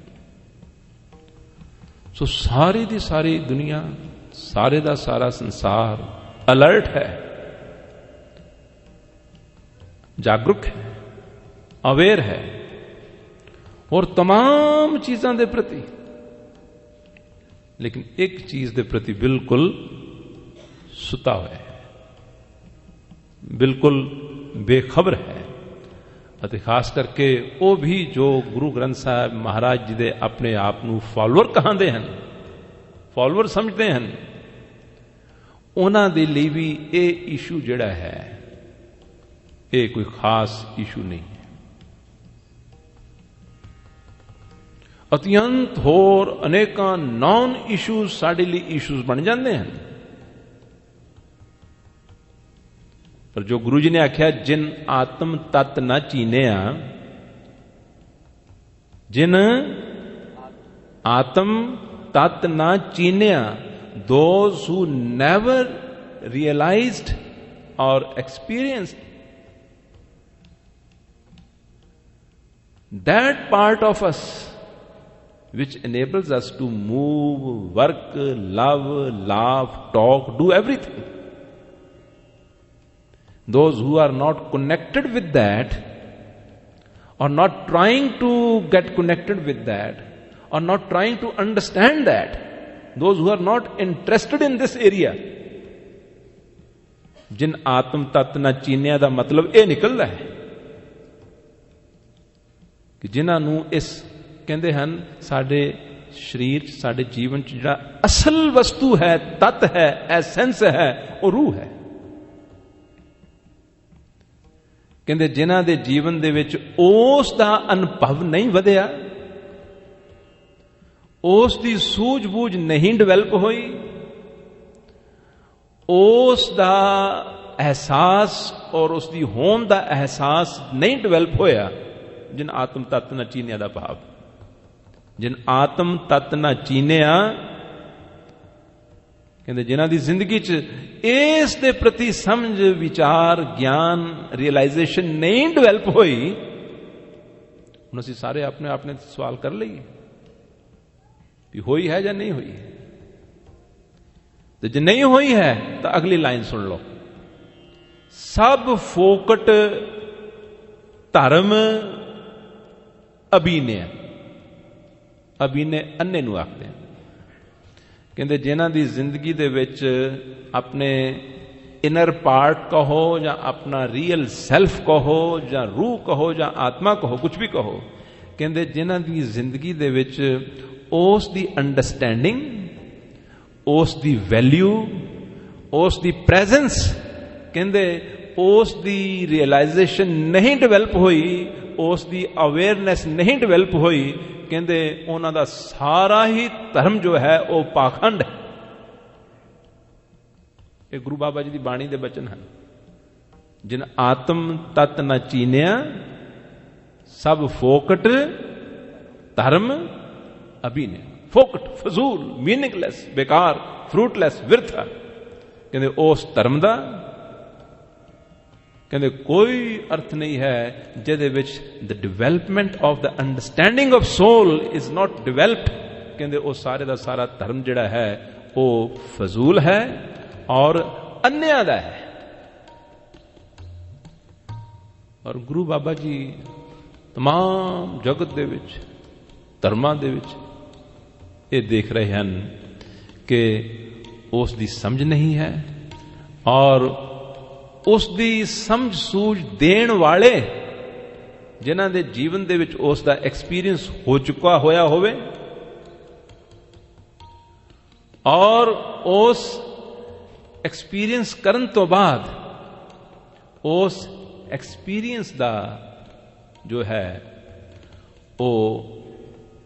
ਸੋ ਸਾਰੀ ਦੀ ਸਾਰੀ ਦੁਨੀਆ, ਸਾਰੇ ਦਾ ਸਾਰਾ ਸੰਸਾਰ ਅਲਰਟ ਹੈ, ਜਾਗਰੂਕ ਹੈ, अवेयर है और तमाम चीजों के प्रति, लेकिन एक चीज के प्रति बिल्कुल सुता हुआ है, बिल्कुल बेखबर है। ਅਤੇ खास करके वो भी जो गुरु ग्रंथ साहब महाराज जी दे अपने आप ਨੂੰ फॉलोअर कहांदे हैं, फॉलोअर समझते हैं, उन्हां दे ਲਈ भी ये इशू जिहड़ा है ये कोई खास इशू नहीं। अत्यंत होर अनेकां नॉन इशूज साडे लिए इशूज बन जाते हैं, पर जो गुरु जी ने आख्या जिन आत्म तत् न चीनिया, जिन आत्म तत् न चीनिया, दोज हु नेवर रियलाइज्ड और experienced that part of us which enables us to move, work, love, laugh, talk, do everything. Those who are not connected with that, or not trying to get connected with that, or not trying to understand that, those who are not interested in this area, जिन आत्म तत्व ना चीनिया दा मतलब यह निकलता है कि जिन्होंने इस कहते हैं साडे शरीर साडे जीवन च जिहड़ा असल वस्तु है, तत्त है, एसेंस है, वो रूह है। कहते जिन्हां दे जीवन दे विच उस दा अनुभव नहीं वधिया, उस दी सूझबूझ नहीं डिवेलप हुई, उस दा एहसास और उस दी होंद दा एहसास नहीं डिवेलप होया, जिन आत्म तत्त न चीनिया दा भाव, जिन आत्म तत्त ना चीनिया, कहते जिन्हां दी जिंदगी च इस दे प्रति समझ, विचार, ज्ञान, रियलाइजेशन नहीं डिवेलप हुई, हुण असीं सारे अपने अपने सवाल कर लईए भी हुई है या नहीं हुई। तो जे नहीं हुई है तो अगली लाइन सुन लो, सब फोकट धर्म अभिनय, अभिनय अन्ने नूं आखदे हैं। कहते जिन्हां दी जिंदगी दे विच अपने इनर पार्ट कहो या अपना रियल सैल्फ कहो या रूह कहो या आत्मा कहो, कुछ भी कहो, कहते जिन्हां दी जिंदगी दे विच उस दी अंडरस्टैंडिंग, उस दी वैल्यू, उस दी प्रेजेंस, कहते उस दी रियलाइजेशन नहीं डिवेलप हुई, उस दी अवेयरनेस नहीं डिवेलप हुई, कहते उन्हां दा सारा ही धर्म जो है वह पाखंड है। ये गुरु बाबा जी की बाणी के बचन हैं, जिन आत्म तत् न चीनिया, सब फोकट धर्म अभिनय। फोकट फजूल, मीनिंगलैस, बेकार, फ्रूटलैस, विरथा, कहते उस धर्म का कहते कोई अर्थ नहीं है जिहदे विच the development of the understanding of soul is not developed. कहते वो सारे का सारा धर्म जिहड़ा है वो फजूल है और अन्या दा है। और गुरु बाबा जी तमाम जगत दे विच, धर्मां दे विच ये देख रहे हैं कि उस दी समझ नहीं है और ਉਸ ਦੀ ਸਮਝ ਸੂਝ ਦੇਣ ਵਾਲੇ ਜਿਨ੍ਹਾਂ ਦੇ ਜੀਵਨ ਦੇ ਵਿੱਚ ਉਸ ਦਾ ਐਕਸਪੀਰੀਅੰਸ ਹੋ ਚੁੱਕਾ ਹੋਇਆ ਹੋਵੇ ਔਰ ਉਸ ਐਕਸਪੀਰੀਅੰਸ ਕਰਨ ਤੋਂ ਬਾਅਦ ਉਸ ਐਕਸਪੀਰੀਅੰਸ ਦਾ ਜੋ ਹੈ ਉਹ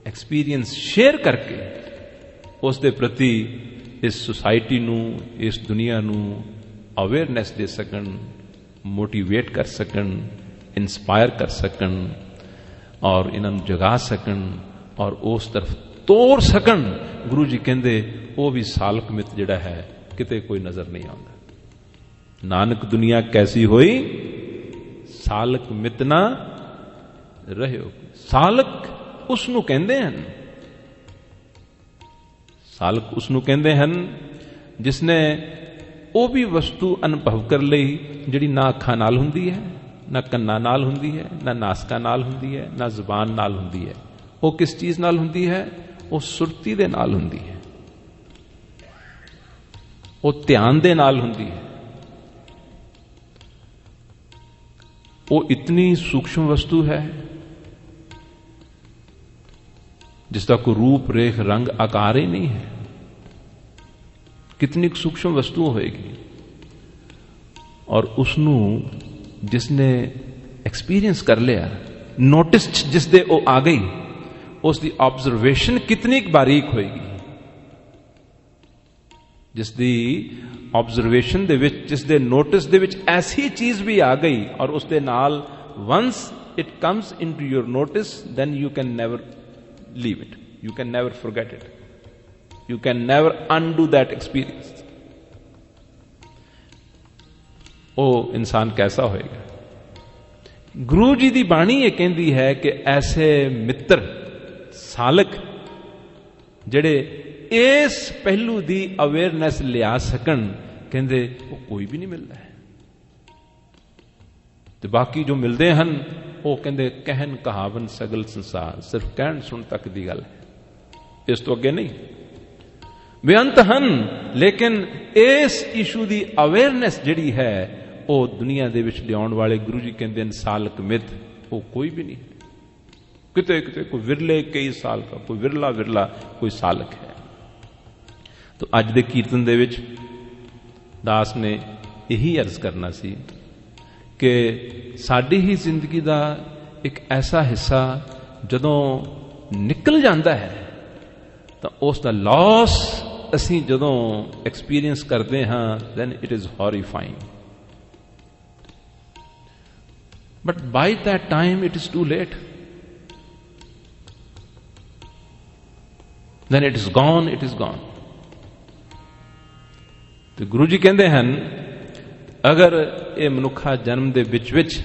ਐਕਸਪੀਰੀਅੰਸ ਸ਼ੇਅਰ ਕਰਕੇ ਉਸ ਦੇ ਪ੍ਰਤੀ ਇਸ ਸੁਸਾਇਟੀ ਨੂੰ, ਇਸ ਦੁਨੀਆ ਨੂੰ ਅਵੇਅਰਨੈਸ ਦੇ ਸਕਣ, ਮੋਟੀਵੇਟ ਕਰ ਸਕਣ, ਇੰਸਪਾਇਰ ਕਰ ਸਕਣ ਔਰ ਇਹਨਾਂ ਨੂੰ ਜਗਾ ਸਕਣ ਔਰ ਉਸ ਤਰਫ ਤੋਰ ਸਕਣ। ਗੁਰੂ ਜੀ ਕਹਿੰਦੇ ਉਹ ਵੀ ਸਾਲਕ ਮਿੱਤ ਜਿਹੜਾ ਹੈ ਕਿਤੇ ਕੋਈ ਨਜ਼ਰ ਨਹੀਂ ਆਉਂਦਾ। ਨਾਨਕ ਦੁਨੀਆ ਕੈਸੀ ਹੋਈ, ਸਾਲਕ ਮਿੱਤ ਨਾ ਰਹਿਓ। ਸਾਲਕ ਉਸ ਨੂੰ ਕਹਿੰਦੇ ਹਨ, ਸਾਲਕ ਉਸ ਨੂੰ ਕਹਿੰਦੇ ਹਨ ਜਿਸ ਨੇ ਉਹ ਵੀ ਵਸਤੂ ਅਨੁਭਵ ਕਰ ਲਈ ਜਿਹੜੀ ਨਾ ਅੱਖਾਂ ਨਾਲ ਹੁੰਦੀ ਹੈ, ਨਾ ਕੰਨਾਂ ਨਾਲ ਹੁੰਦੀ ਹੈ, ਨਾ ਨਾਸਕਾਂ ਨਾਲ ਹੁੰਦੀ ਹੈ, ਨਾ ਜ਼ੁਬਾਨ ਨਾਲ ਹੁੰਦੀ ਹੈ। ਉਹ ਕਿਸ ਚੀਜ਼ ਨਾਲ ਹੁੰਦੀ ਹੈ? ਉਹ ਸੁਰਤੀ ਦੇ ਨਾਲ ਹੁੰਦੀ ਹੈ, ਉਹ ਧਿਆਨ ਦੇ ਨਾਲ ਹੁੰਦੀ ਹੈ। ਉਹ ਇਤਨੀ ਸੂਖਸ਼ਮ ਵਸਤੂ ਹੈ ਜਿਸ ਦਾ ਕੋਈ ਰੂਪ ਰੇਖ ਰੰਗ ਆਕਾਰ ਹੀ ਨਹੀਂ ਹੈ। ਕਿਤਨੀ ਸੂਖਸ਼ਮ ਵਸਤੂ ਹੋਏਗੀ ਔਰ ਉਸ ਨੂੰ ਜਿਸ ਨੇ ਐਕਸਪੀਰੀਅੰਸ ਕਰ ਲਿਆ, ਨੋਟਿਸ ਜਿਸ ਦੇ ਉਹ ਆ ਗਈ, ਉਸ ਦੀ ਆਬਜ਼ਰਵੇਸ਼ਨ ਕਿਤਨੀ ਬਾਰੀਕ ਹੋਏਗੀ। ਜਿਸ ਦੀ ਆਬਜ਼ਰਵੇਸ਼ਨ ਦੇ ਵਿੱਚ, ਜਿਸ ਦੇ ਨੋਟਿਸ ਦੇ ਵਿੱਚ ਐਸੀ ਚੀਜ਼ ਵੀ ਆ ਗਈ ਔਰ ਉਸ ਦੇ ਨਾਲ once it comes into your notice, then you can never leave it, you can never forget it, you can never undo that experience। ਉਹ ਇਨਸਾਨ ਕੈਸਾ ਹੋਏਗਾ? ਗੁਰੂ ਜੀ ਦੀ ਬਾਣੀ ਇਹ ਕਹਿੰਦੀ ਹੈ ਕਿ ਐਸੇ ਮਿੱਤਰ, ਸਾਲਕ ਜਿਹੜੇ ਇਸ ਪਹਿਲੂ ਦੀ ਅਵੇਅਰਨੈਸ ਲਿਆ ਸਕਣ, ਕਹਿੰਦੇ ਉਹ ਕੋਈ ਵੀ ਨਹੀਂ ਮਿਲਦਾ ਹੈ। ਤੇ ਬਾਕੀ ਜੋ ਮਿਲਦੇ ਹਨ ਉਹ ਕਹਿੰਦੇ ਕਹਿਣ ਕਹਾਵਨ ਸਗਲ ਸੰਸਾਰ, ਸਿਰਫ ਕਹਿਣ ਸੁਣ ਤੱਕ ਦੀ ਗੱਲ ਹੈ, ਇਸ ਤੋਂ ਅੱਗੇ ਨਹੀਂ। ਬੇਅੰਤ ਹਨ, ਲੇਕਿਨ ਇਸ ਇਸ਼ੂ ਦੀ ਅਵੇਅਰਨੈਸ ਜਿਹੜੀ ਹੈ ਉਹ ਦੁਨੀਆ ਦੇ ਵਿੱਚ ਲਿਆਉਣ ਵਾਲੇ ਗੁਰੂ ਜੀ ਕਹਿੰਦੇ ਹਨ ਸਾਲਕ ਮਿੱਤ, ਉਹ ਕੋਈ ਵੀ ਨਹੀਂ। ਕਿਤੇ ਕਿਤੇ ਕੋਈ ਵਿਰਲੇ ਕਈ ਸਾਲ ਦਾ, ਕੋਈ ਵਿਰਲਾ ਵਿਰਲਾ ਕੋਈ ਸਾਲਕ ਹੈ। ਤਾਂ ਅੱਜ ਦੇ ਕੀਰਤਨ ਦੇ ਵਿੱਚ ਦਾਸ ਨੇ ਇਹੀ ਅਰਜ਼ ਕਰਨਾ ਸੀ ਕਿ ਸਾਡੀ ਹੀ ਜ਼ਿੰਦਗੀ ਦਾ ਇੱਕ ਐਸਾ ਹਿੱਸਾ ਜਦੋਂ ਨਿਕਲ ਜਾਂਦਾ ਹੈ ਤਾਂ ਉਸ ਦਾ ਲਾਸ ਅਸੀਂ ਜਦੋਂ ਐਕਸਪੀਰੀਅੰਸ ਕਰਦੇ ਹਾਂ, then it is horrifying, but by that time it is too late, then it is gone, it is gone। ਤੇ ਗੁਰੂ ਜੀ ਕਹਿੰਦੇ ਹਨ ਅਗਰ ਇਹ ਮਨੁੱਖਾ ਜਨਮ ਦੇ ਵਿੱਚ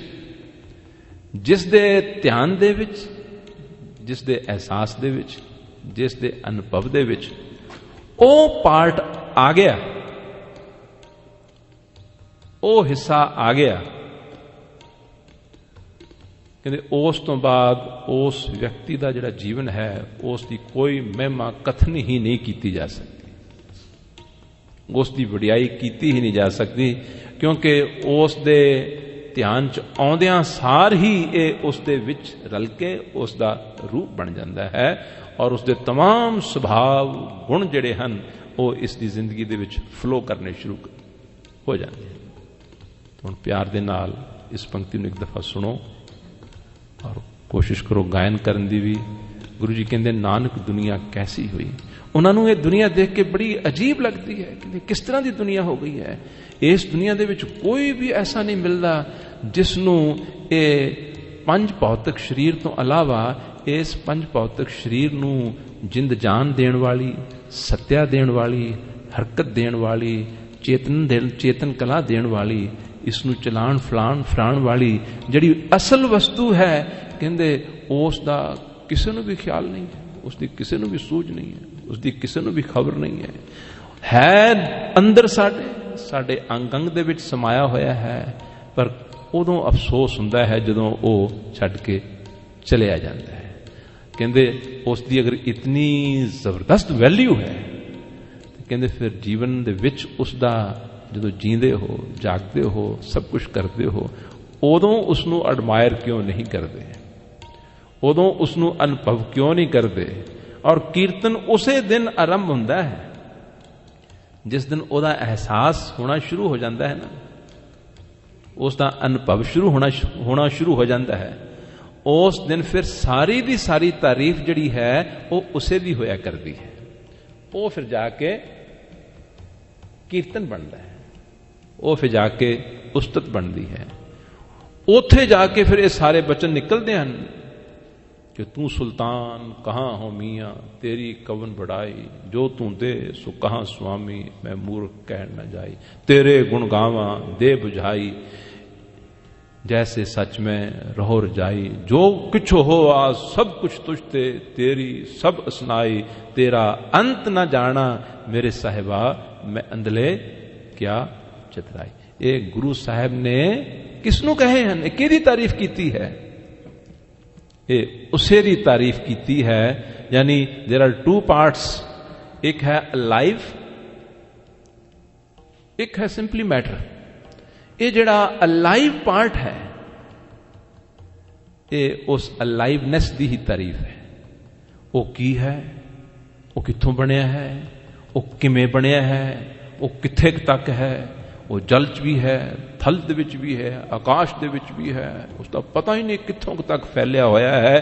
ਜਿਸ ਦੇ ਧਿਆਨ ਦੇ ਵਿੱਚ, ਜਿਸ ਦੇ ਅਹਿਸਾਸ ਦੇ ਵਿੱਚ, ਜਿਸ ਦੇ ਅਨੁਭਵ ਦੇ ਵਿੱਚ ਉਹ ਪਾਰਟ ਆ ਗਿਆ, ਉਹ ਹਿੱਸਾ ਆ ਗਿਆ, ਕਹਿੰਦੇ ਉਸ ਤੋਂ ਬਾਅਦ ਉਸ ਵਿਅਕਤੀ ਦਾ ਜਿਹੜਾ ਜੀਵਨ ਹੈ ਉਸ ਦੀ ਕੋਈ ਮਹਿਮਾ ਕਥਨ ਹੀ ਨਹੀਂ ਕੀਤੀ ਜਾ ਸਕਦੀ, ਉਸ ਦੀ ਵਡਿਆਈ ਕੀਤੀ ਹੀ ਨਹੀਂ ਜਾ ਸਕਦੀ, ਕਿਉਂਕਿ ਉਸ ਦੇ ਧਿਆਨ ਚ ਆਉਂਦਿਆਂ ਸਾਰ ਹੀ ਇਹ ਉਸ ਦੇ ਵਿੱਚ ਰਲ ਕੇ ਉਸ ਦਾ ਰੂਪ ਬਣ ਜਾਂਦਾ ਹੈ ਔਰ ਉਸ ਦੇ तमाम ਸੁਭਾਵ ਗੁਣ ਜਿਹੜੇ ਹਨ ਉਹ ਇਸ ਦੀ ਜ਼ਿੰਦਗੀ ਦੇ ਵਿੱਚ ਫਲੋ ਕਰਨੇ ਸ਼ੁਰੂ ਹੋ ਜਾਂਦੇ ਹਨ। ਹੁਣ ਪਿਆਰ ਦੇ ਨਾਲ ਇਸ ਪੰਕਤੀ ਨੂੰ ਇੱਕ ਦਫਾ ਸੁਣੋ ਔਰ ਕੋਸ਼ਿਸ਼ ਕਰੋ ਗਾਇਨ ਕਰਨ ਦੀ ਵੀ। ਗੁਰੂ ਜੀ ਕਹਿੰਦੇ ਨਾਨਕ ਦੁਨੀਆ ਕੈਸੀ ਹੋਈ। ਉਹਨਾਂ ਨੂੰ ਇਹ ਦੁਨੀਆ ਦੇਖ ਕੇ ਬੜੀ ਅਜੀਬ ਲੱਗਦੀ ਹੈ ਕਿ ਕਿਸ ਤਰ੍ਹਾਂ ਦੀ ਦੁਨੀਆ ਹੋ ਗਈ ਹੈ। ਇਸ ਦੁਨੀਆ ਦੇ ਵਿੱਚ ਕੋਈ ਵੀ ਐਸਾ ਨਹੀਂ ਮਿਲਦਾ ਜਿਸ ਨੂੰ ਇਹ ਪੰਜ ਭੌਤਿਕ ਸਰੀਰ ਤੋਂ ਇਲਾਵਾ ਇਸ ਪੰਜ ਭੌਤਿਕ ਸਰੀਰ ਨੂੰ ਜਿੰਦ ਜਾਨ ਦੇਣ ਵਾਲੀ, ਸੱਤਿਆ ਦੇਣ ਵਾਲੀ, ਹਰਕਤ ਦੇਣ ਵਾਲੀ, ਚੇਤਨ ਕਲਾ ਦੇਣ ਵਾਲੀ, ਇਸ ਨੂੰ ਚਲਾਣ ਫਲਾਣ ਵਾਲੀ ਜਿਹੜੀ ਅਸਲ ਵਸਤੂ ਹੈ, ਕਹਿੰਦੇ ਉਸ ਦਾ ਕਿਸੇ ਨੂੰ ਵੀ ਖਿਆਲ ਨਹੀਂ ਹੈ, ਉਸ ਦੀ ਕਿਸੇ ਨੂੰ ਵੀ ਸੂਝ ਨਹੀਂ ਹੈ, ਉਸ ਦੀ ਕਿਸੇ ਨੂੰ ਵੀ ਖਬਰ ਨਹੀਂ ਹੈ ਅੰਦਰ ਸਾਡੇ ਅੰਗ ਦੇ ਵਿੱਚ ਸਮਾਇਆ ਹੋਇਆ ਹੈ, ਪਰ ਉਦੋਂ ਅਫਸੋਸ ਹੁੰਦਾ ਹੈ ਜਦੋਂ ਉਹ ਛੱਡ ਕੇ ਚਲਿਆ ਜਾਂਦਾ ਹੈ। ਕਹਿੰਦੇ ਉਸ ਦੀ ਅਗਰ ਇਤਨੀ ਜ਼ਬਰਦਸਤ ਵੈਲਿਊ ਹੈ ਕਹਿੰਦੇ ਫਿਰ ਜੀਵਨ ਦੇ ਵਿੱਚ ਉਸ ਦਾ ਜਦੋਂ ਜੀਂਦੇ ਹੋ, ਜਾਗਦੇ ਹੋ, ਸਭ ਕੁਝ ਕਰਦੇ ਹੋ, ਉਦੋਂ ਉਸ ਨੂੰ ਐਡਮਾਇਰ ਕਿਉਂ ਨਹੀਂ ਕਰਦੇ? ਉਦੋਂ ਉਸ ਨੂੰ ਅਨੁਭਵ ਕਿਉਂ ਨਹੀਂ ਕਰਦੇ? ਔਰ ਕੀਰਤਨ ਉਸੇ ਦਿਨ ਆਰੰਭ ਹੁੰਦਾ ਹੈ ਜਿਸ ਦਿਨ ਉਹਦਾ ਅਹਿਸਾਸ ਹੋਣਾ ਸ਼ੁਰੂ ਹੋ ਜਾਂਦਾ ਹੈ ਨਾ, ਉਸ ਦਾ ਅਨੁਭਵ ਹੋਣਾ ਸ਼ੁਰੂ ਹੋ ਜਾਂਦਾ ਹੈ। ਉਸ ਦਿਨ ਫਿਰ ਸਾਰੀ ਦੀ ਸਾਰੀ ਤਾਰੀਫ ਜਿਹੜੀ ਹੈ ਉਹ ਉਸੇ ਦੀ ਹੋਇਆ ਕਰਦੀ ਹੈ। ਉਹ ਫਿਰ ਜਾ ਕੇ ਕੀਰਤਨ ਬਣਦਾ ਹੈ, ਉਹ ਫਿਰ ਜਾ ਕੇ ਉਸਤਤ ਬਣਦੀ ਹੈ। ਉੱਥੇ ਜਾ ਕੇ ਫਿਰ ਇਹ ਸਾਰੇ ਬਚਨ ਨਿਕਲਦੇ ਹਨ कि तू सुल्तान कहाँ हो मियाँ तेरी कवन बढ़ाई, जो तू दे सो कहाँ स्वामी मैं मूर्ख कह न जाई, तेरे गुण गावा दे बुझाई जैसे सच में रहो रजाई, जो कुछ हो आ सब कुछ तुझते तेरी सब असनाई, तेरा अंत न जाना मेरे साहिबा मैं अंदले क्या चतराई। ये गुरु साहब ने किसनू कहे हैं, किहदी तारीफ कीती है? उसे दी तारीफ की है। यानी देर आर टू पार्ट्स, एक है अलाइव, एक है सिंपली मैटर। ये जड़ा अलाइव पार्ट है ये उस अलाइवनेस दी ही तारीफ है। वो की है, वो कित्थों बनया है, वो किवें बनया है, वो कित्थे तक है, वो जल च भी है, थल दे विच भी है, आकाश दे विच भी है, उसका पता ही नहीं कित्थों तक फैलिया होया है।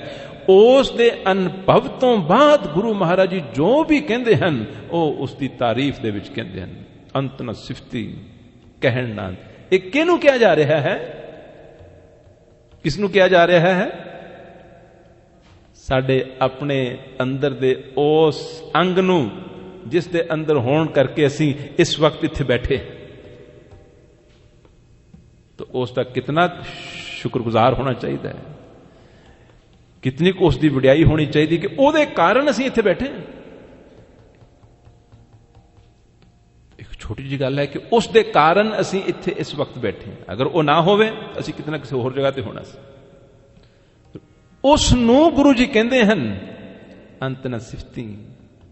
उस दे अनुभव तो बाद गुरु महाराज जी जो भी कहते हैं वो उसकी तारीफ दे विच कहते हैं। अंत न सिफती कहण ना, एक किहनू किया जा रहा है, किसनू किया जा रहा है? साडे अपने अंदर दे उस अंग नू जिस दे अंदर होण करके असीं इस वक्त इत्थे बैठे, तो उसका कितना शुक्रगुजार होना चाहिए, कितनी को उसकी वडियाई होनी चाहिए कि उसके कारण असीं इत्थे बैठे हैं। एक छोटी जी गल है कि उसके कारण असीं इत्थे इस वक्त बैठे हैं, अगर वो ना होवे असीं कितना किसी होर जगह ते होना सी। उसनूं गुरु जी कहते हैं अंत न सिफती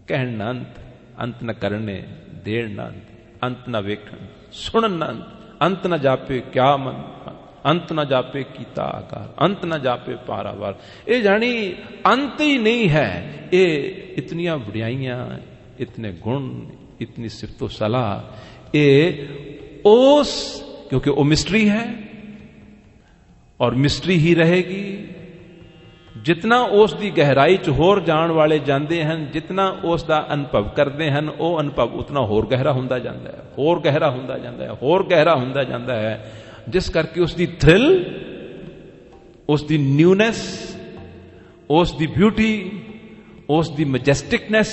कहण ना अंत, अंत न करने देण ना अंत, अंत न वेखण सुणन ना अंत, अंत न जापे क्या मन, अंत न जापे कीता आकार, अंत न जापे पारावार। ये जानी अंत ही नहीं है। ये इतनियां वडियाइयां, इतने गुण, इतनी सिफतो सलाह, ये उस, क्योंकि वो मिस्ट्री है और मिस्ट्री ही रहेगी। जितना उस दी गहराई च होर जाण वाले जांदे हैं, जितना उस दा अनुभव करते हैं, वो अनुभव उतना होर गहरा हुंदा जांदा है, होर गहरा हुंदा जांदा है, होर गहरा हुंदा जांदा है। जिस करके उसकी थ्रिल, उसकी न्यूनेस, उसकी ब्यूटी, उसकी मैजेस्टिकनेस,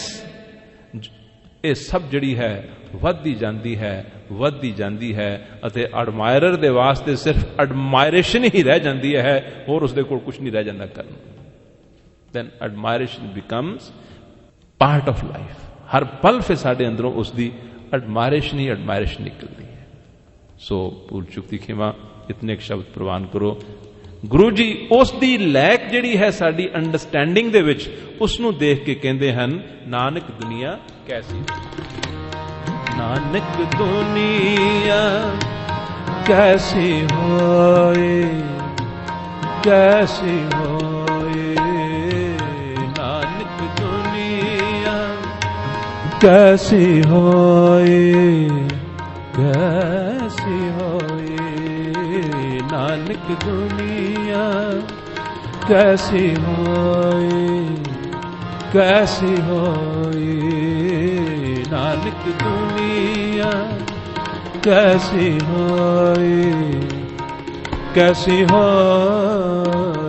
ये सब जिहड़ी है वधदी जांदी है, वधदी जांदी है। अते एडमायरर दे वास्ते सिर्फ एडमायरेशन ही रह जांदी है, और उसदे कोल कुछ नहीं रह जांदा करन। Then admiration becomes part of life। हर पल फिर साढ़े अंदरों उसकी एडमायरेशन ही एडमायरेशन निकलती है। सो भूल चुक दी खिमा, इतने एक शब्द प्रवान करो। गुरु जी उसकी लैक जिहड़ी है साडी अंडरस्टैंडिंग दे विच, उसनूं देख के कहंदे हन नानक दुनिया कैसी, नानक दुनिया कैसी होए, कैसी होए, नानक दुनिया कैसी होए, कैसी होए, नानक दुनिया कैसी होए, कैसी होए, नानक दुनिया कैसी होए, कैसी होए।